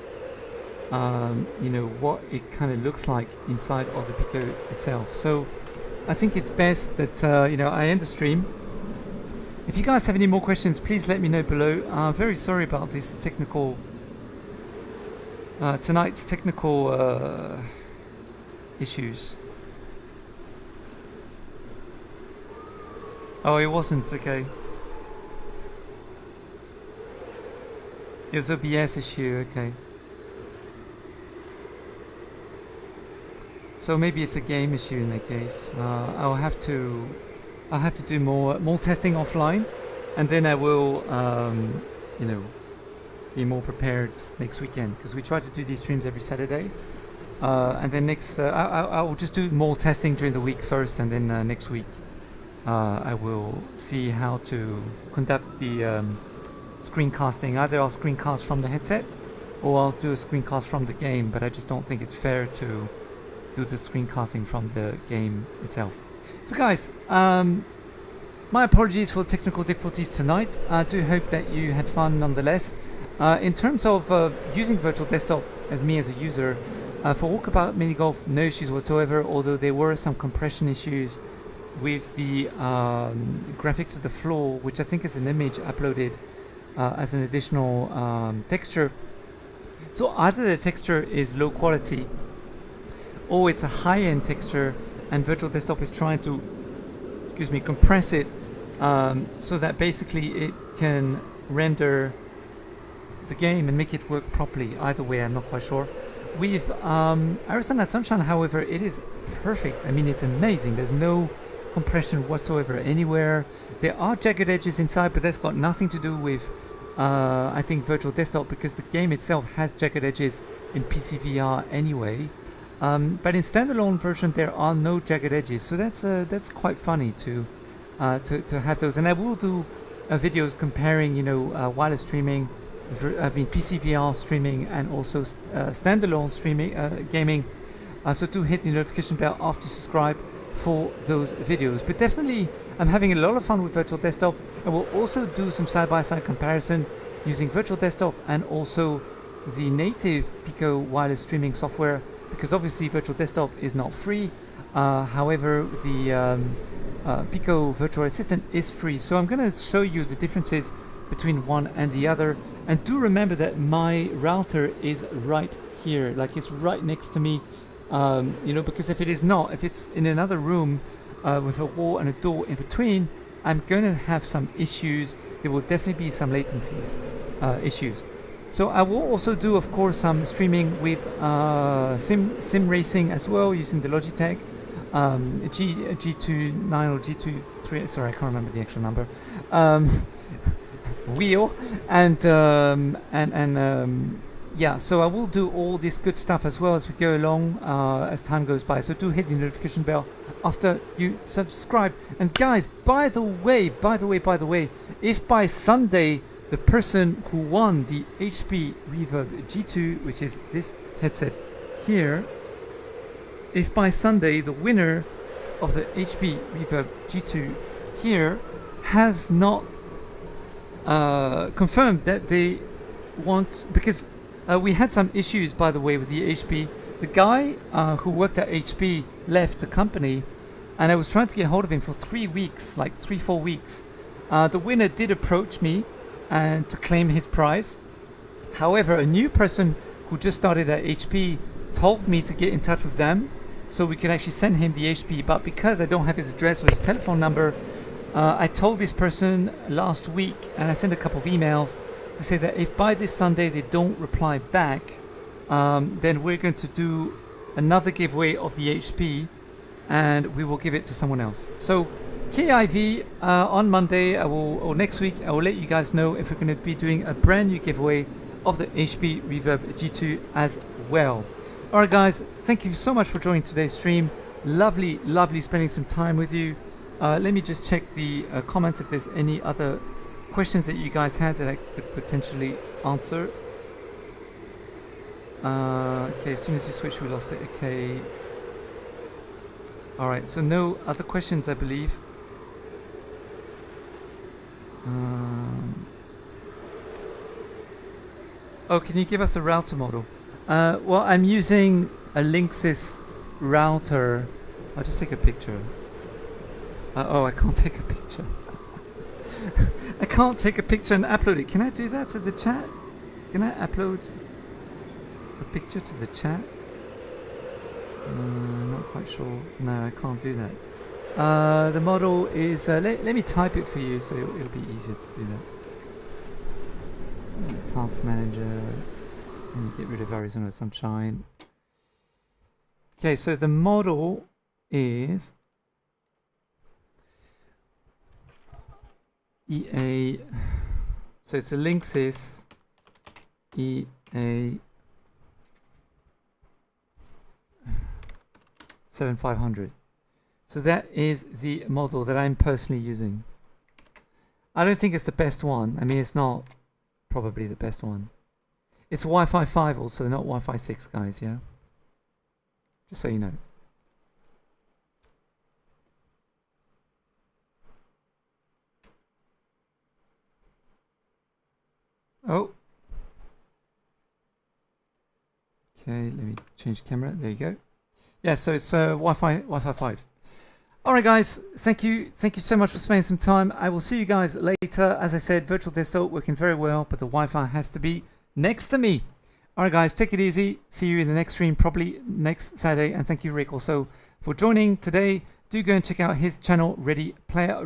you know, what it kind of looks like inside of the Pico itself. So I think it's best that you know, I end the stream. If you guys have any more questions, please let me know below. Very sorry about this technical tonight's technical issues. Oh, it wasn't, okay. It was OBS issue, okay. So maybe it's a game issue in that case. I'll have to do more testing offline, and then I will you know, be more prepared next weekend, because we try to do these streams every Saturday. And then next I will just do more testing during the week first, and then next week I will see how to conduct the screencasting. Either I'll screencast from the headset, or I'll do a screencast from the game, but I just don't think it's fair to do the screencasting from the game itself. So guys, my apologies for technical difficulties tonight. I do hope that you had fun nonetheless. In terms of using virtual desktop as me as a user, for Walkabout Mini Golf, no issues whatsoever, although there were some compression issues with the graphics of the floor, which I think is an image uploaded as an additional texture. So either the texture is low quality, or it's a high-end texture, and virtual desktop is trying to, excuse me, compress it so that basically it can render the game and make it work properly. Either way, I'm not quite sure. With Arizona Sunshine, however, it is perfect. I mean, it's amazing. There's no compression whatsoever anywhere. There are jagged edges inside, but that's got nothing to do with I think virtual desktop, because the game itself has jagged edges in PCVR anyway. But in standalone version there are no jagged edges, so that's quite funny to have those. And I will do videos comparing, you know, wireless streaming, PCVR streaming, and also standalone streaming gaming. So do hit the notification bell after you subscribe for those videos. But definitely, I'm having a lot of fun with virtual desktop. I will also do some side-by-side comparison using virtual desktop and also the native Pico wireless streaming software, because obviously virtual desktop is not free. However, the Pico virtual assistant is free. So I'm going to show you the differences between one and the other. And do remember that my router is right here, like it's right next to me. You know, because if it is not, if it's in another room with a wall and a door in between, I'm going to have some issues. There will definitely be some latencies issues. So I will also do, of course, some streaming with sim racing as well, using the Logitech G29 or G23. Sorry, I can't remember the actual number. Wheel and yeah. So I will do all this good stuff as well as we go along as time goes by. So do hit the notification bell after you subscribe. And guys, by the way, if by Sunday the person who won the HP Reverb G2, which is this headset here, if by Sunday the winner of the HP Reverb G2 here has not confirmed that they want, because we had some issues, by the way, with the HP. The guy who worked at HP left the company, and I was trying to get hold of him for 3 weeks, like 3-4 weeks. The winner did approach me and to claim his prize. However, a new person who just started at HP told me to get in touch with them so we could actually send him the HP. But because I don't have his address or his telephone number, I told this person last week, and I sent a couple of emails to say that if by this Sunday they don't reply back, then we're going to do another giveaway of the HP, and we will give it to someone else. So KIV, on Monday, or next week, I will let you guys know if we're going to be doing a brand new giveaway of the HP Reverb G2 as well. Alright guys, thank you so much for joining today's stream. Lovely spending some time with you. Let me just check the comments if there's any other questions that you guys had that I could potentially answer. Okay, as soon as you switch we lost it. Okay. Alright, so no other questions, I believe. Oh, can you give us a router model? Well, I'm using a Linksys router. I'll just take a picture. Oh, I can't take a picture. I can't take a picture and upload it. Can I do that to the chat? Can I upload a picture to the chat? Not quite sure. No, I can't do that. The model is... let me type it for you so it'll be easier to do that. Task manager. Let me get rid of Arizona Sunshine. Okay, so the model is... EA, so it's a Linksys EA 7500. So that is the model that I'm personally using. I don't think it's the best one. I mean, it's not probably the best one. It's Wi-Fi 5 also, not Wi-Fi 6, guys, yeah? Just so you know. Oh. Okay, let me change camera. There you go. Yeah, so it's Wi-Fi 5. All right, guys. Thank you so much for spending some time. I will see you guys later. As I said, virtual desktop working very well, but the Wi-Fi has to be next to me. All right, guys. Take it easy. See you in the next stream, probably next Saturday. And thank you, Rick, also for joining today. Do go and check out his channel, Ready Player.